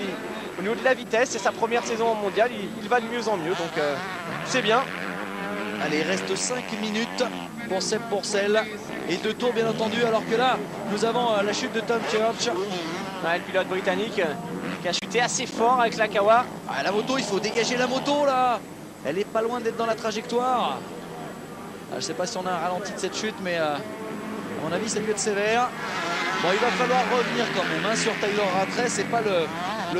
au niveau de la vitesse, c'est sa première saison en mondial, il va de mieux en mieux, donc c'est bien. Allez, il reste 5 minutes pour Seb Pourcel et 2 tours bien entendu, alors que là, nous avons la chute de Tom Church. Ouais, le pilote britannique qui a chuté assez fort avec la Kawa. Ah, la moto, il faut dégager la moto là. Elle est pas loin d'être dans la trajectoire. Ah, je ne sais pas si on a un ralenti de cette chute, mais à mon avis, ça peut être sévère. Bon, il va falloir revenir quand même sur Tyler Rattray. C'est pas le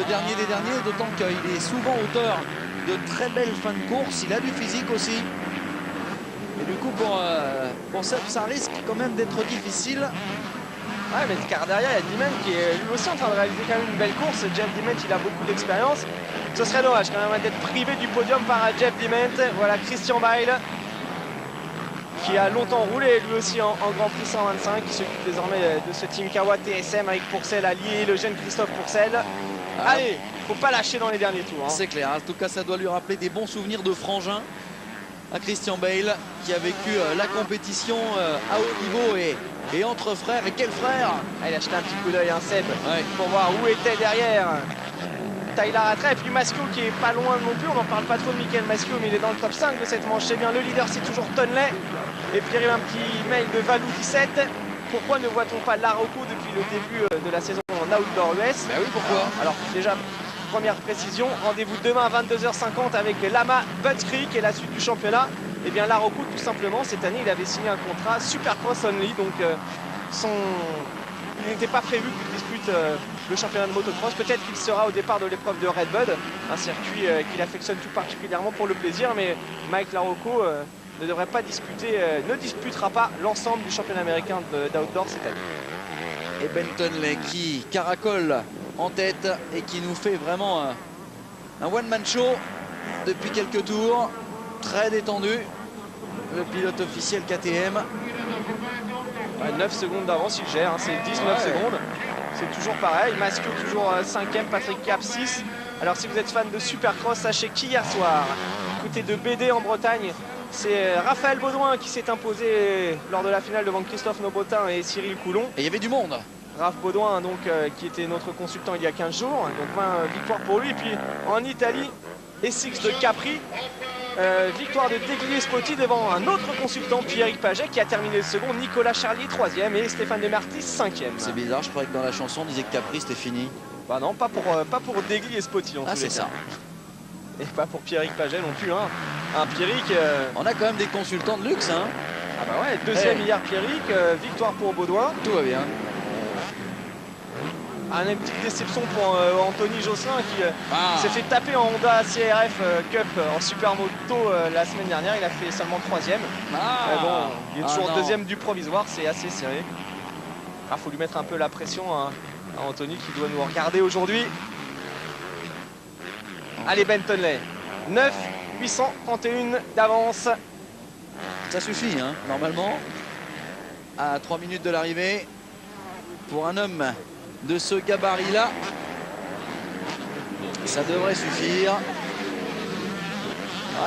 dernier des derniers, d'autant qu'il est souvent auteur de très belles fins de course. Il a du physique aussi. Et du coup, pour Seb, ça risque quand même d'être difficile. Ouais, mais car derrière, il y a Diment qui est lui aussi en train de réaliser quand même une belle course. Jeff Diment, il a beaucoup d'expérience. Ce serait dommage quand même d'être privé du podium par Jeff Diment. Voilà Christian Bale qui a longtemps roulé lui aussi en Grand Prix 125, qui s'occupe désormais de ce team Kawa TSM avec Pourcel allié, le jeune Christophe Pourcel. Allez, faut pas lâcher dans les derniers tours. C'est clair, en tout cas ça doit lui rappeler des bons souvenirs de frangin à Christian Bale, qui a vécu la compétition à haut niveau et entre frères. Et quel frère! Il a jeté un petit coup d'œil, Seb, pour voir où était derrière Tyler Rattray. Et puis Maschio qui est pas loin non plus. On n'en parle pas trop de Michael Maschio, mais il est dans le top 5 de cette manche. C'est bien, le leader c'est toujours Tonley. Et puis il y a un petit mail de Valou 17. Pourquoi ne voit-on pas Larocco depuis le début de la saison en Outdoor US? Ben oui, pourquoi? Alors déjà, première précision, rendez-vous demain à 22h50 avec Lama Butts-Creek et la suite du championnat. Et bien Larocco, tout simplement, cette année, il avait signé un contrat Supercross Only. Donc il n'était pas prévu qu'il dispute le championnat de motocross. Peut-être qu'il sera au départ de l'épreuve de Redbud, un circuit qu'il affectionne tout particulièrement pour le plaisir. Mais Mike Larocco ne devrait pas disputer, ne disputera pas l'ensemble du championnat américain d'outdoor cette année. Et Bentonley qui caracole en tête et qui nous fait vraiment un one-man show depuis quelques tours. Très détendu. Le pilote officiel KTM. 9 secondes d'avance, il gère, hein, c'est 19 secondes. C'est toujours pareil. Masque toujours 5e, Patrick Cap 6. Alors si vous êtes fan de Supercross, sachez qu'hier soir, côté de BD en Bretagne, c'est Raphaël Baudouin qui s'est imposé lors de la finale devant Christophe Nobotin et Cyril Coulon. Et il y avait du monde. Raph Baudouin, donc, qui était notre consultant il y a 15 jours, donc 20 victoires pour lui. Et puis en Italie, Essex de Capri, victoire de Degli Spotti devant un autre consultant, Pierrick Paget, qui a terminé le second, Nicolas Charlier 3e et Stéphane Demartis 5e. C'est bizarre, je croyais que dans la chanson on disait que Capri c'était fini. Bah non, pas pour Degli et Spotti en tous les c'est cas. ça. Et pas pour Pierrick Paget non plus. Hein. Un Pierrick... On a quand même des consultants de luxe. Hein. Ah bah ouais, deuxième hier Pierrick, victoire pour Baudouin. Tout va bien. Une petite déception pour Anthony Josselin qui s'est fait taper en Honda CRF Cup en Supermoto la semaine dernière. Il a fait seulement 3e. Bon, il est toujours deuxième du provisoire, c'est assez serré. Il faut lui mettre un peu la pression à Anthony qui doit nous regarder aujourd'hui. Allez Bentonley, 9,831 d'avance. Ça suffit, hein, normalement. À 3 minutes de l'arrivée. Pour un homme de ce gabarit-là, ça devrait suffire.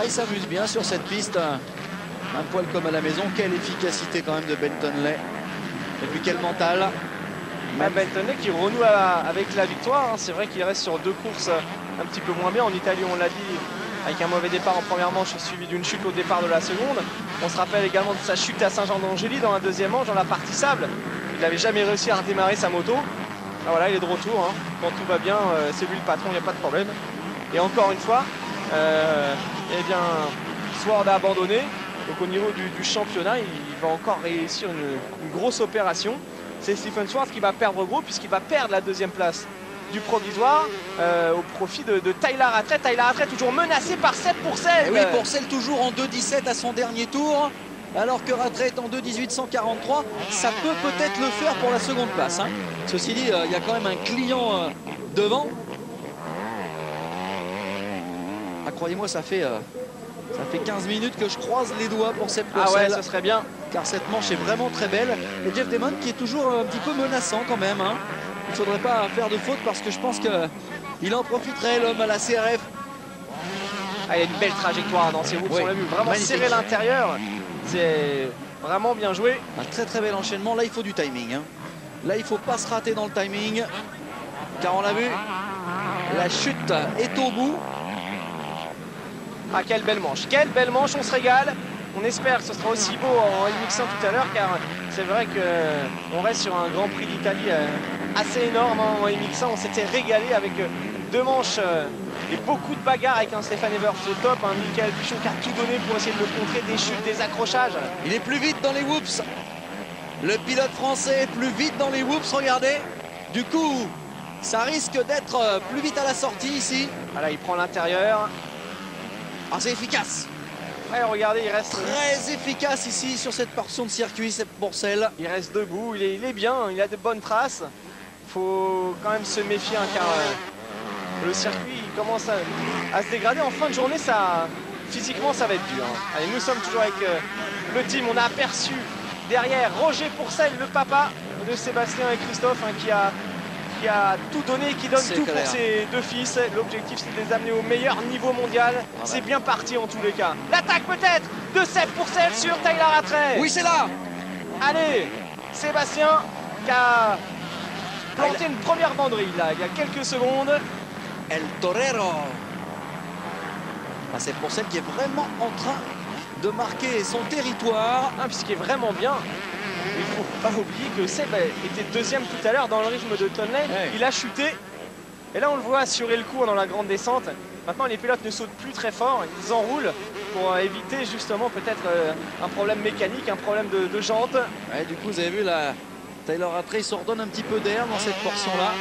Il s'amuse bien sur cette piste. Un poil comme à la maison. Quelle efficacité quand même de Bentonley. Et puis quel mental. Bentonley qui renoue avec la victoire. Hein. C'est vrai qu'il reste sur 2 courses un petit peu moins bien. En Italie, on l'a dit, avec un mauvais départ en première manche suivi d'une chute au départ de la seconde. On se rappelle également de sa chute à Saint-Jean-d'Angély dans la deuxième manche, dans la partie sable. Il n'avait jamais réussi à redémarrer sa moto. Voilà, il est de retour. Hein. Quand tout va bien, c'est lui le patron, il n'y a pas de problème. Et encore une fois, eh bien, Sword a abandonné. Donc au niveau du championnat, il va encore réussir une grosse opération. C'est Stephen Sword qui va perdre gros puisqu'il va perdre la deuxième place du provisoire au profit de Tyler Rattray. Tyler Rattray toujours menacé par Seb Pourcel. Et oui, Pourcel toujours en 2,17 à son dernier tour. Alors que Rattray est en 2,18,143, ça peut peut-être le faire pour la seconde place. Hein. Ceci dit, il y a quand même un client devant. Croyez-moi, ça fait 15 minutes que je croise les doigts pour cette course. Ah ouais, ce serait bien. Car cette manche est vraiment très belle. Et Jeff Damon qui est toujours un petit peu menaçant quand même. Hein. Il ne faudrait pas faire de faute parce que je pense qu'il en profiterait, l'homme à la CRF. Il y a une belle trajectoire dans ces routes, on l'a vu, vraiment magnifique. serrer l'intérieur. C'est vraiment bien joué. Un très très bel enchaînement. Là, il faut du timing. Hein. Là, il ne faut pas se rater dans le timing. Car on l'a vu, la chute est au bout. Ah, quelle belle manche. Quelle belle manche, on se régale. On espère que ce sera aussi beau en MX1 tout à l'heure, car c'est vrai qu'on reste sur un Grand Prix d'Italie assez énorme. Hein. En MX1, on s'était régalé avec 2 manches et beaucoup de bagarres avec un Stéphane Evers au top, un Michael Pichon qui a tout donné pour essayer de le contrer, des chutes, des accrochages. Il est plus vite dans les whoops. Le pilote français est plus vite dans les whoops, regardez. Du coup, ça risque d'être plus vite à la sortie ici. Voilà, il prend l'intérieur. Ah, c'est efficace. Ouais, regardez, il reste très efficace ici sur cette portion de circuit, c'est Pourcel. Il reste debout, il est bien, il a de bonnes traces. Il faut quand même se méfier, hein, car le circuit il commence à se dégrader. En fin de journée, physiquement, ça va être dur. Hein. Allez, nous sommes toujours avec le team. On a aperçu derrière Roger Pourcel, le papa de Sébastien et Christophe, hein, qui a tout donné, qui donne tout pour ses 2 fils. L'objectif, c'est de les amener au meilleur niveau mondial. C'est bien parti en tous les cas. L'attaque peut-être de Seb Pourcel sur Tyler Rattray. Oui, c'est là. Allez, Sébastien qui a planté une première banderille là, il y a quelques secondes. El Torero. Ah, c'est Pourcel qui est vraiment en train de marquer son territoire. Puis ce qui est vraiment bien, il ne faut pas oublier que Seb était deuxième tout à l'heure dans le rythme de Tonley. Il a chuté. Et là, on le voit assurer le coup dans la grande descente. Maintenant, les pilotes ne sautent plus très fort. Ils enroulent pour éviter justement peut-être un problème mécanique, un problème de jante. Ouais, du coup, vous avez vu, là, Tyler Rattray se redonne un petit peu d'air dans cette portion-là.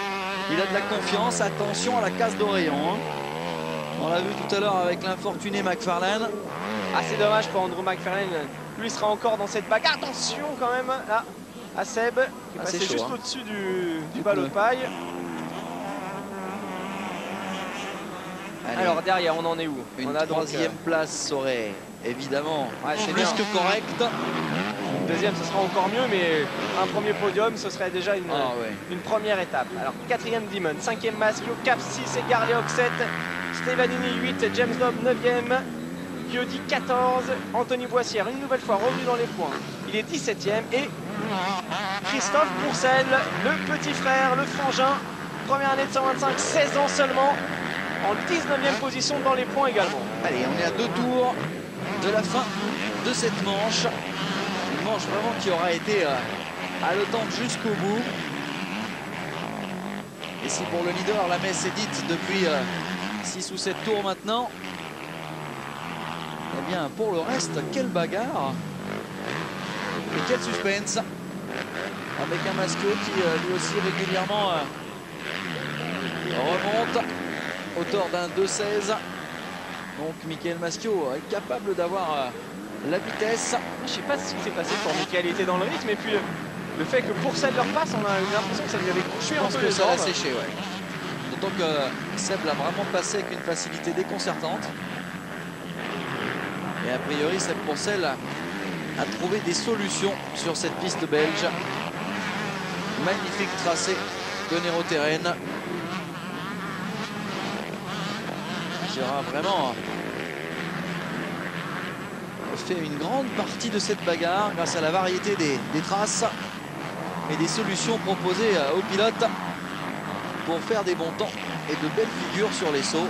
Il a de la confiance. Attention à la casse d'oreillon. Hein. On l'a vu tout à l'heure avec l'infortuné McFarlane. assez dommage pour Andrew McFarlane. Lui sera encore dans cette bagarre. Attention quand même là à Seb qui est passé chaud, juste hein. au-dessus du ballot de paille. Allez, Alors derrière on en est où? une On a donc, troisième place serait évidemment c'est plus bien. que correcte. une deuxième ce sera encore mieux, mais un premier podium ce serait déjà une première étape. Alors quatrième Demon, cinquième Maschio, Cap 6, Garliok 7, Stevanini 8, James Dobb 9e, Biodi 14, Anthony Boissière une nouvelle fois revenu dans les points. Il est 17e et Christophe Pourcel, le petit frère, le frangin, première année de 125, 16 ans seulement, en 19e position dans les points également. Allez, on est à 2 tours de la fin de cette manche. Une manche vraiment qui aura été haletante jusqu'au bout. Et si pour le leader, la messe est dite depuis 6 ou 7 tours maintenant, eh bien pour le reste, quelle bagarre et quel suspense. Avec un Maschio qui lui aussi régulièrement remonte. Auteur d'un 2-16. Donc Michael Maschio est capable d'avoir la vitesse. Je sais pas ce qui s'est passé pour Michael, il était dans le rythme et puis le fait que Pourcel leur passe, on a eu l'impression que ça lui avait couché Je un pense peu que les ça l'a jambes. séché, ouais. D'autant que Seb l'a vraiment passé avec une facilité déconcertante. Et a priori, Seb Pourcel a trouvé des solutions sur cette piste belge. Magnifique tracé de Nérotérène. Qui aura vraiment fait une grande partie de cette bagarre grâce à la variété des traces et des solutions proposées aux pilotes pour faire des bons temps et de belles figures sur les sauts.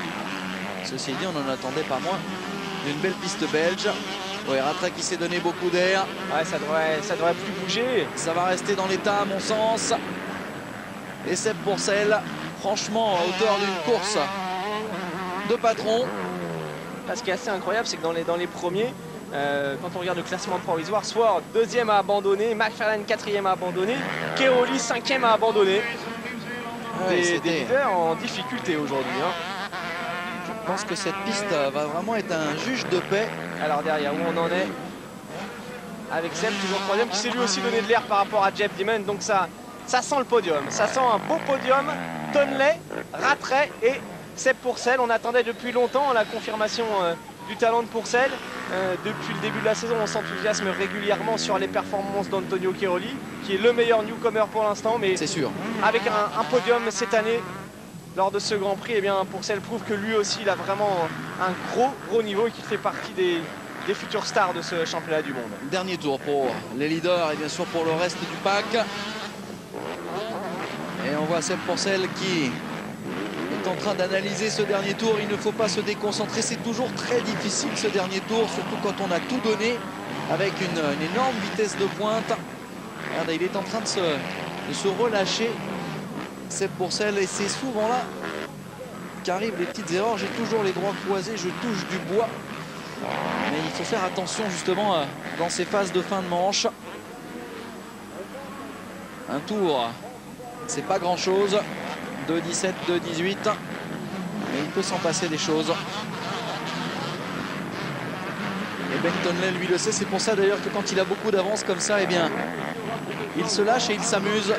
Ceci dit, on n'en attendait pas moins d'une belle piste belge. Ouais, Rattray qui s'est donné beaucoup d'air. Ouais, ça devrait plus bouger. Ça va rester dans l'état à mon sens. Et Seb Pourcel, franchement, à hauteur d'une course de patron. Ce qui est assez incroyable, c'est que dans les premiers, quand on regarde le classement provisoire, Sword 2e a abandonné, McFarlane 4e a abandonné, Keroli 5e a abandonné. Ouais, des leaders en difficulté aujourd'hui. Hein. Je pense que cette piste va vraiment être un juge de paix. Alors derrière, où on en est avec Seb, toujours troisième, qui s'est lui aussi donné de l'air par rapport à Jeff Dimon. Donc ça sent le podium. Ça sent un beau podium. Tonley, Rattray et Seb Pourcel. On attendait depuis longtemps la confirmation du talent de Pourcel. Depuis le début de la saison, on s'enthousiasme régulièrement sur les performances d'Antonio Keroli, qui est le meilleur newcomer pour l'instant. Mais c'est sûr. Avec un podium cette année, lors de ce Grand Prix, eh bien, Pourcel prouve que lui aussi, il a vraiment un gros niveau et qu'il fait partie des futures stars de ce championnat du monde. Dernier tour pour les leaders et bien sûr pour le reste du pack. Et on voit Seb Pourcel qui est en train d'analyser ce dernier tour. Il ne faut pas se déconcentrer. C'est toujours très difficile ce dernier tour, surtout quand on a tout donné avec une énorme vitesse de pointe. Regardez, il est en train de se relâcher. Seb Pourcel, et c'est souvent là qu'arrivent les petites erreurs. J'ai toujours les droits croisés, je touche du bois. Mais il faut faire attention justement dans ces phases de fin de manche. Un tour, c'est pas grand chose. 2-17, 2-18. Mais il peut s'en passer des choses. Et Ben Tonley, lui, le sait. C'est pour ça d'ailleurs que quand il a beaucoup d'avance comme ça, eh bien, il se lâche et il s'amuse.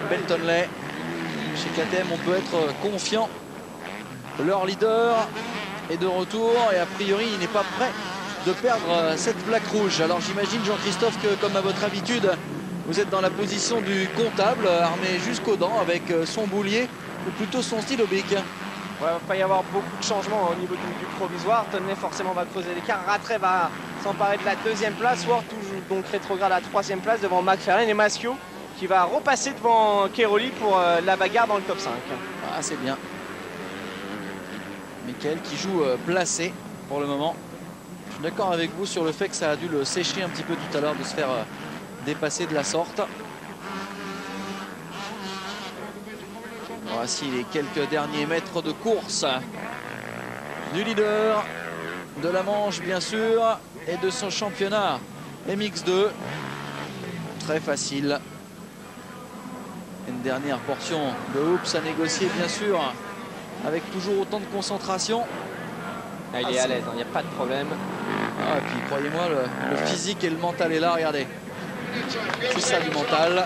Ben Tonley. Chez KTM, on peut être confiant. Leur leader est de retour et a priori, il n'est pas prêt de perdre cette plaque rouge. Alors j'imagine, Jean-Christophe, que comme à votre habitude, vous êtes dans la position du comptable, armé jusqu'aux dents avec son boulier ou plutôt son stylo bic. Ouais, il va pas y avoir beaucoup de changements au niveau du provisoire. Tonley forcément va creuser l'écart. Rattray va s'emparer de la deuxième place. Ward toujours donc rétrograde à la troisième place devant McFarlane et Maschio qui va repasser devant Keroli pour la bagarre dans le top 5. Ah, c'est bien. Michael qui joue placé pour le moment. Je suis d'accord avec vous sur le fait que ça a dû le sécher un petit peu tout à l'heure de se faire dépasser de la sorte. Voici les quelques derniers mètres de course du leader de la Manche, bien sûr, et de son championnat MX2. Très facile. Une dernière portion de hoops à négocier, bien sûr, avec toujours autant de concentration. Ah, il est à l'aise, il n'y a pas de problème. Ah, et puis croyez-moi, le physique et le mental est là, regardez. C'est ça du mental.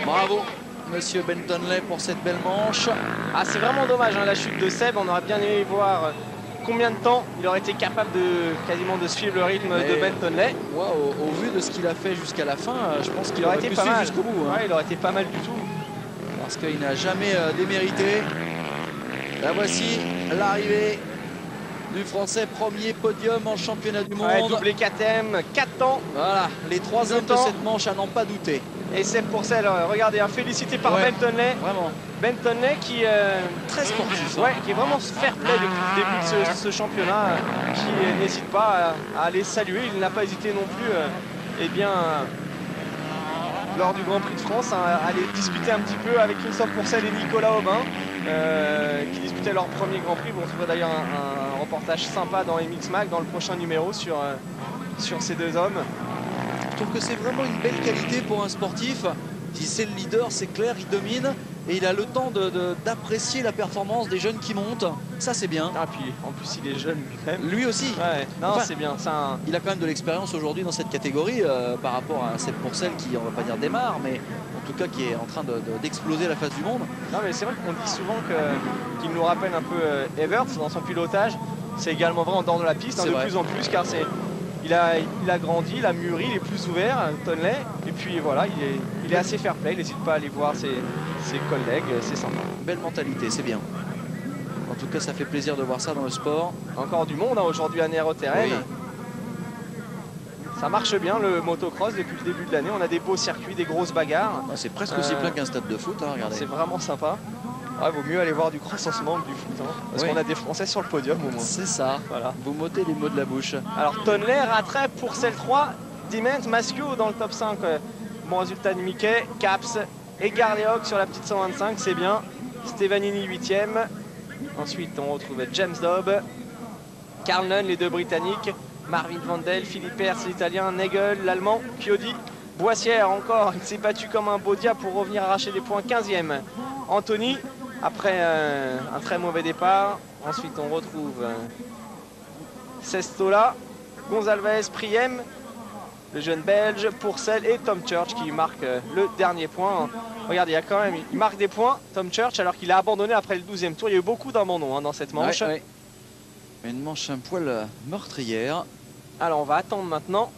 Bravo, monsieur Bentonley, pour cette belle manche. Ah, c'est vraiment dommage, hein, la chute de Seb. On aurait bien aimé voir combien de temps il aurait été capable de quasiment de suivre le rythme de Bentonley. Ouais, au vu de ce qu'il a fait jusqu'à la fin, je pense qu'il aurait aurait été pu pas suivre mal jusqu'au bout. Hein. Ouais, il aurait été pas mal du tout. Parce qu'il n'a jamais démérité. Là voici l'arrivée du Français, premier podium en championnat du monde. Ouais, doublé KTM, 4 temps. Voilà, les 3 hommes de cette manche à n'en pas douter. Et Seb Pourcel, regardez, hein, félicité par Bentonley. Vraiment. Bentonley qui très sportif. Ouais, qui est vraiment fair play depuis le début de ce championnat, qui n'hésite pas à aller saluer. Il n'a pas hésité non plus, eh bien, lors du Grand Prix de France, à aller discuter un petit peu avec Christophe Pourcel et Nicolas Aubin, qui disputaient leur premier Grand Prix. Vous retrouvez d'ailleurs un reportage sympa dans MX Mag dans le prochain numéro sur ces deux hommes. Je trouve que c'est vraiment une belle qualité pour un sportif. Si c'est le leader, c'est clair, il domine et il a le temps d'apprécier la performance des jeunes qui montent. Ça, c'est bien. Ah, puis en plus, il est jeune lui-même. Lui aussi. Ouais, non, enfin, c'est bien. Il a quand même de l'expérience aujourd'hui dans cette catégorie par rapport à Seb Pourcel qui, on va pas dire démarre, mais en tout cas qui est en train d'exploser la face du monde. Non, mais c'est vrai qu'on dit souvent qu'il nous rappelle un peu Everts dans son pilotage. C'est également vrai en dehors de la piste, hein, de plus en plus, car il a grandi, il a mûri, il est plus ouvert, Tonley. Et puis voilà, il est assez fair play, il n'hésite pas à aller voir ses collègues, c'est sympa. Belle mentalité, c'est bien. En tout cas, ça fait plaisir de voir ça dans le sport. Encore du monde hein, aujourd'hui à Nérotérène. Oui. Ça marche bien le motocross depuis le début de l'année. On a des beaux circuits, des grosses bagarres. Ah, c'est presque aussi plein qu'un stade de foot, hein, regardez. C'est vraiment sympa. Ouais, vaut mieux aller voir du cross en ce moment que du foot. Hein, parce qu'on a des Français sur le podium au moins. C'est ça. Voilà. Vous m'ôtez les mots de la bouche. Alors Tonley rattrape pour celle 3. Diment, Maschio dans le top 5. Bon résultat de Mickey, Caps et Garleoc sur la petite 125, c'est bien. Stevanini 8e. Ensuite on retrouve James Dobb, Carl Nunn, les deux Britanniques, Marvin Vandel, Philippe Hers, l'Italien, Nagel, l'Allemand, Chiodi, Boissière encore, il s'est battu comme un Baudia pour revenir arracher des points, 15e. Anthony, après un très mauvais départ. Ensuite on retrouve Sestola, Gonzalez, Priem, le jeune Belge, Pourcel et Tom Church qui marque le dernier point. Regardez, il marque des points, Tom Church, alors qu'il a abandonné après le 12e tour. Il y a eu beaucoup d'abandons hein, dans cette manche. Ouais. Une manche un poil meurtrière. Alors on va attendre maintenant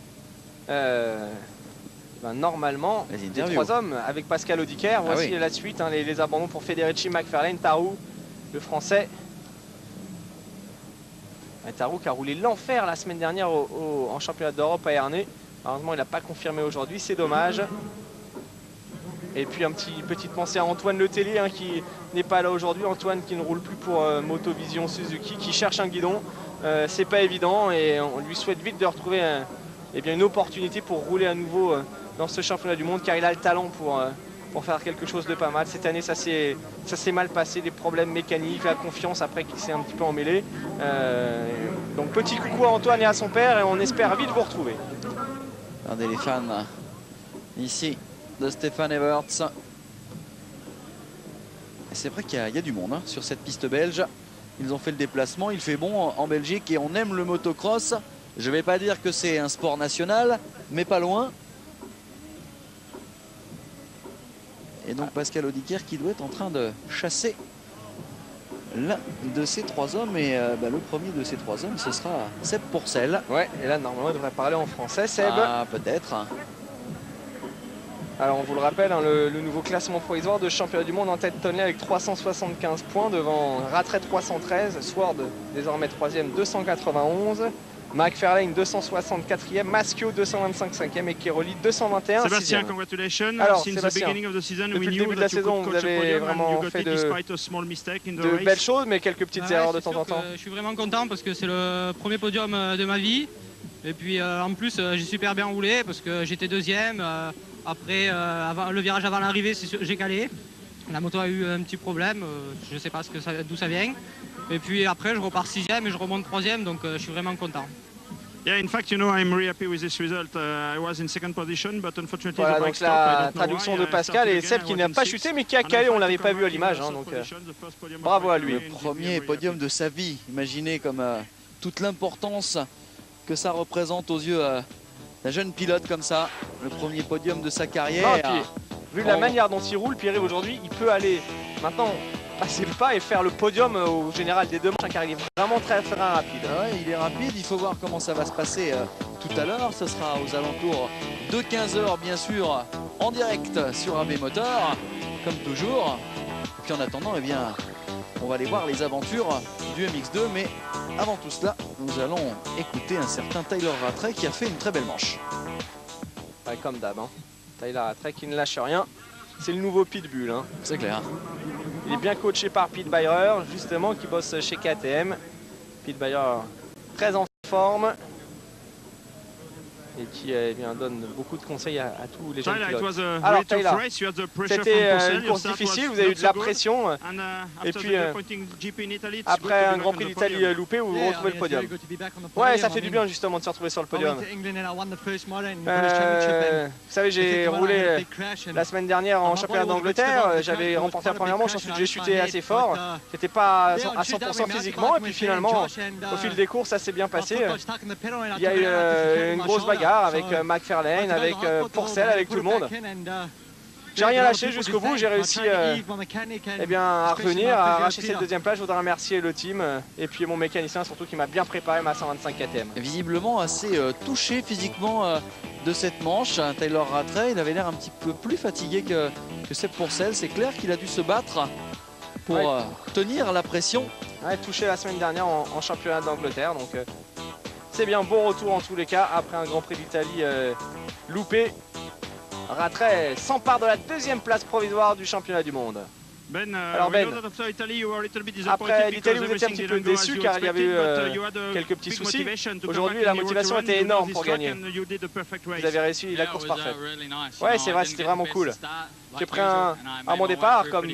normalement les 3 hommes avec Pascal Audiker. Voici la suite, hein, les abandons pour Federici, McFarlane, Tarou, le français. Tarou qui a roulé l'enfer la semaine dernière en championnat d'Europe à Ernée. Malheureusement il n'a pas confirmé aujourd'hui, c'est dommage. Et puis petite pensée à Antoine Letellier hein, qui n'est pas là aujourd'hui. Antoine qui ne roule plus pour Motovision Suzuki, qui cherche un guidon. C'est pas évident et on lui souhaite vite de retrouver une opportunité pour rouler à nouveau dans ce championnat du monde, car il a le talent pour faire quelque chose de pas mal. Cette année ça s'est mal passé, des problèmes mécaniques, la confiance après qui s'est un petit peu emmêlée. Donc petit coucou à Antoine et à son père et on espère vite vous retrouver. Regardez les fans ici de Stéphane Everts. C'est vrai qu'il y a du monde hein, sur cette piste belge. Ils ont fait le déplacement, il fait bon en Belgique et on aime le motocross. Je ne vais pas dire que c'est un sport national, mais pas loin. Et donc Pascal Audiker qui doit être en train de chasser l'un de ces 3 hommes. Et le premier de ces 3 hommes, ce sera Seb Pourcel. Ouais, et là normalement il devrait parler en français, Seb. Ah, peut-être. Alors on vous le rappelle, hein, le nouveau classement provisoire de championnat du monde en tête Tonley avec 375 points devant Rattray 313, Sword désormais 3e 291, McFarlane 264e, Maschio 225 5e et Keroli 221 Sébastien, 6e. congratulations. Alors Since Sébastien, the beginning of the season, depuis we le knew début de la that you saison, could vous coach a avez podium and vraiment you got fait it despite a small mistake in the de race. belles choses, mais quelques petites erreurs de temps en temps. Je suis vraiment content parce que c'est le premier podium de ma vie. Et puis en plus, j'ai super bien roulé parce que j'étais 2e. Après, le virage avant l'arrivée, j'ai calé. La moto a eu un petit problème, je ne sais pas d'où ça vient. Et puis après, je repars 6e et je remonte 3e, donc je suis vraiment content. Yeah, in fact, you know, I'm really happy with this result. I was in second position, but unfortunately voilà, the bike donc stopped. I la don't know traduction why. de Pascal et Seb qui n'a pas chuté mais qui a calé, on l'avait pas vu à l'image, hein, donc bravo à lui. Le premier podium de sa vie, imaginez comme toute l'importance que ça représente aux yeux d'un jeune pilote comme ça. Le premier podium de sa carrière. Non, et puis, vu la manière dont il roule, Pierre-Yves aujourd'hui, il peut aller maintenant passer le pas et faire le podium au général des deux manches, car il est vraiment très rapide. Ouais, il est rapide, il faut voir comment ça va se passer tout à l'heure. Ce sera aux alentours de 15 h bien sûr, en direct sur AB Motor, comme toujours. Et puis en attendant, eh bien, on va aller voir les aventures du MX2. Mais avant tout cela, nous allons écouter un certain Tyler Rattray qui a fait une très belle manche. Ouais, comme d'hab, hein. Tyler Rattray qui ne lâche rien. C'est le nouveau Pitbull. Hein. C'est clair. Il est bien coaché par Pete Bayer, justement, qui bosse chez KTM. Pete Bayer, très en forme. Et qui donne beaucoup de conseils à tous les jeunes pilotes. Alors Tyler, c'était une course difficile, vous avez eu de la pression. Et puis après un Grand Prix d'Italie loupé, vous retrouvez le podium. Ouais, ça fait du bien justement de se retrouver sur le podium. Vous savez, j'ai roulé la semaine dernière en championnat d'Angleterre. J'avais remporté la première manche, ensuite j'ai chuté assez fort. J'étais pas à 100% physiquement. Et puis finalement, au fil des courses, ça s'est bien passé. Il y a eu une grosse bagarre avec McFarlane, avec Pourcel, avec tout le monde. J'ai rien lâché jusqu'au bout, j'ai réussi à revenir, à arracher cette deuxième place. Je voudrais remercier le team et puis mon mécanicien surtout qui m'a bien préparé ma 125 KTM. Visiblement assez touché physiquement de cette manche. Tyler Rattray, il avait l'air un petit peu plus fatigué que Seb Pourcel. C'est clair qu'il a dû se battre pour tenir la pression. Ouais, touché la semaine dernière en championnat d'Angleterre. Donc c'est bien, bon retour en tous les cas après un Grand Prix d'Italie loupé. Rattray s'empare de la deuxième place provisoire du championnat du monde. Alors Ben, après l'Italie vous étiez un petit peu déçu car il y avait eu quelques petits soucis. Aujourd'hui la motivation était énorme pour gagner. Vous avez réussi la course parfaite. Ouais, c'est vrai, c'était vraiment cool. J'ai pris un bon départ comme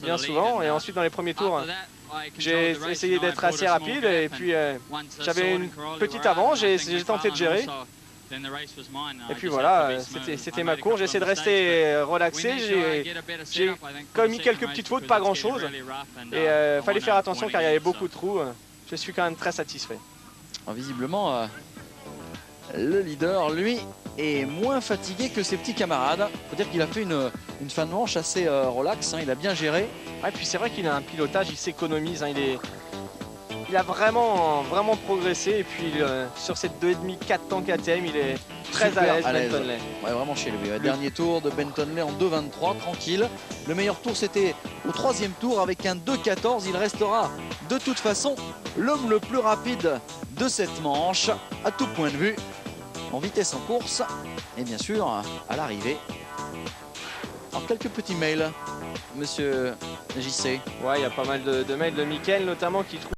bien souvent et ensuite dans les premiers tours j'ai essayé d'être assez rapide et puis j'avais une petite avance, j'ai tenté de gérer. Et puis voilà, c'était ma course, j'ai essayé de rester relaxé, j'ai commis quelques petites fautes, pas grand chose. Et il fallait faire attention car il y avait beaucoup de trous, je suis quand même très satisfait. Alors, visiblement, le leader, lui, est moins fatigué que ses petits camarades. Il faut dire qu'il a fait une fin de manche assez relax, il a bien géré. Et puis c'est vrai qu'il a un pilotage, il s'économise, il a vraiment progressé. Et puis sur cette 2,5-4 temps KTM, il est très à l'aise, Bentonley. Ouais, vraiment chez lui. Dernier tour de Bentonley en 2,23, tranquille. Le meilleur tour, c'était au troisième tour avec un 2,14. Il restera de toute façon l'homme le plus rapide de cette manche, à tout point de vue, en vitesse en course et bien sûr à l'arrivée. Alors quelques petits mails, monsieur JC. Ouais, il y a pas mal de mails de Mickaël notamment qui trouve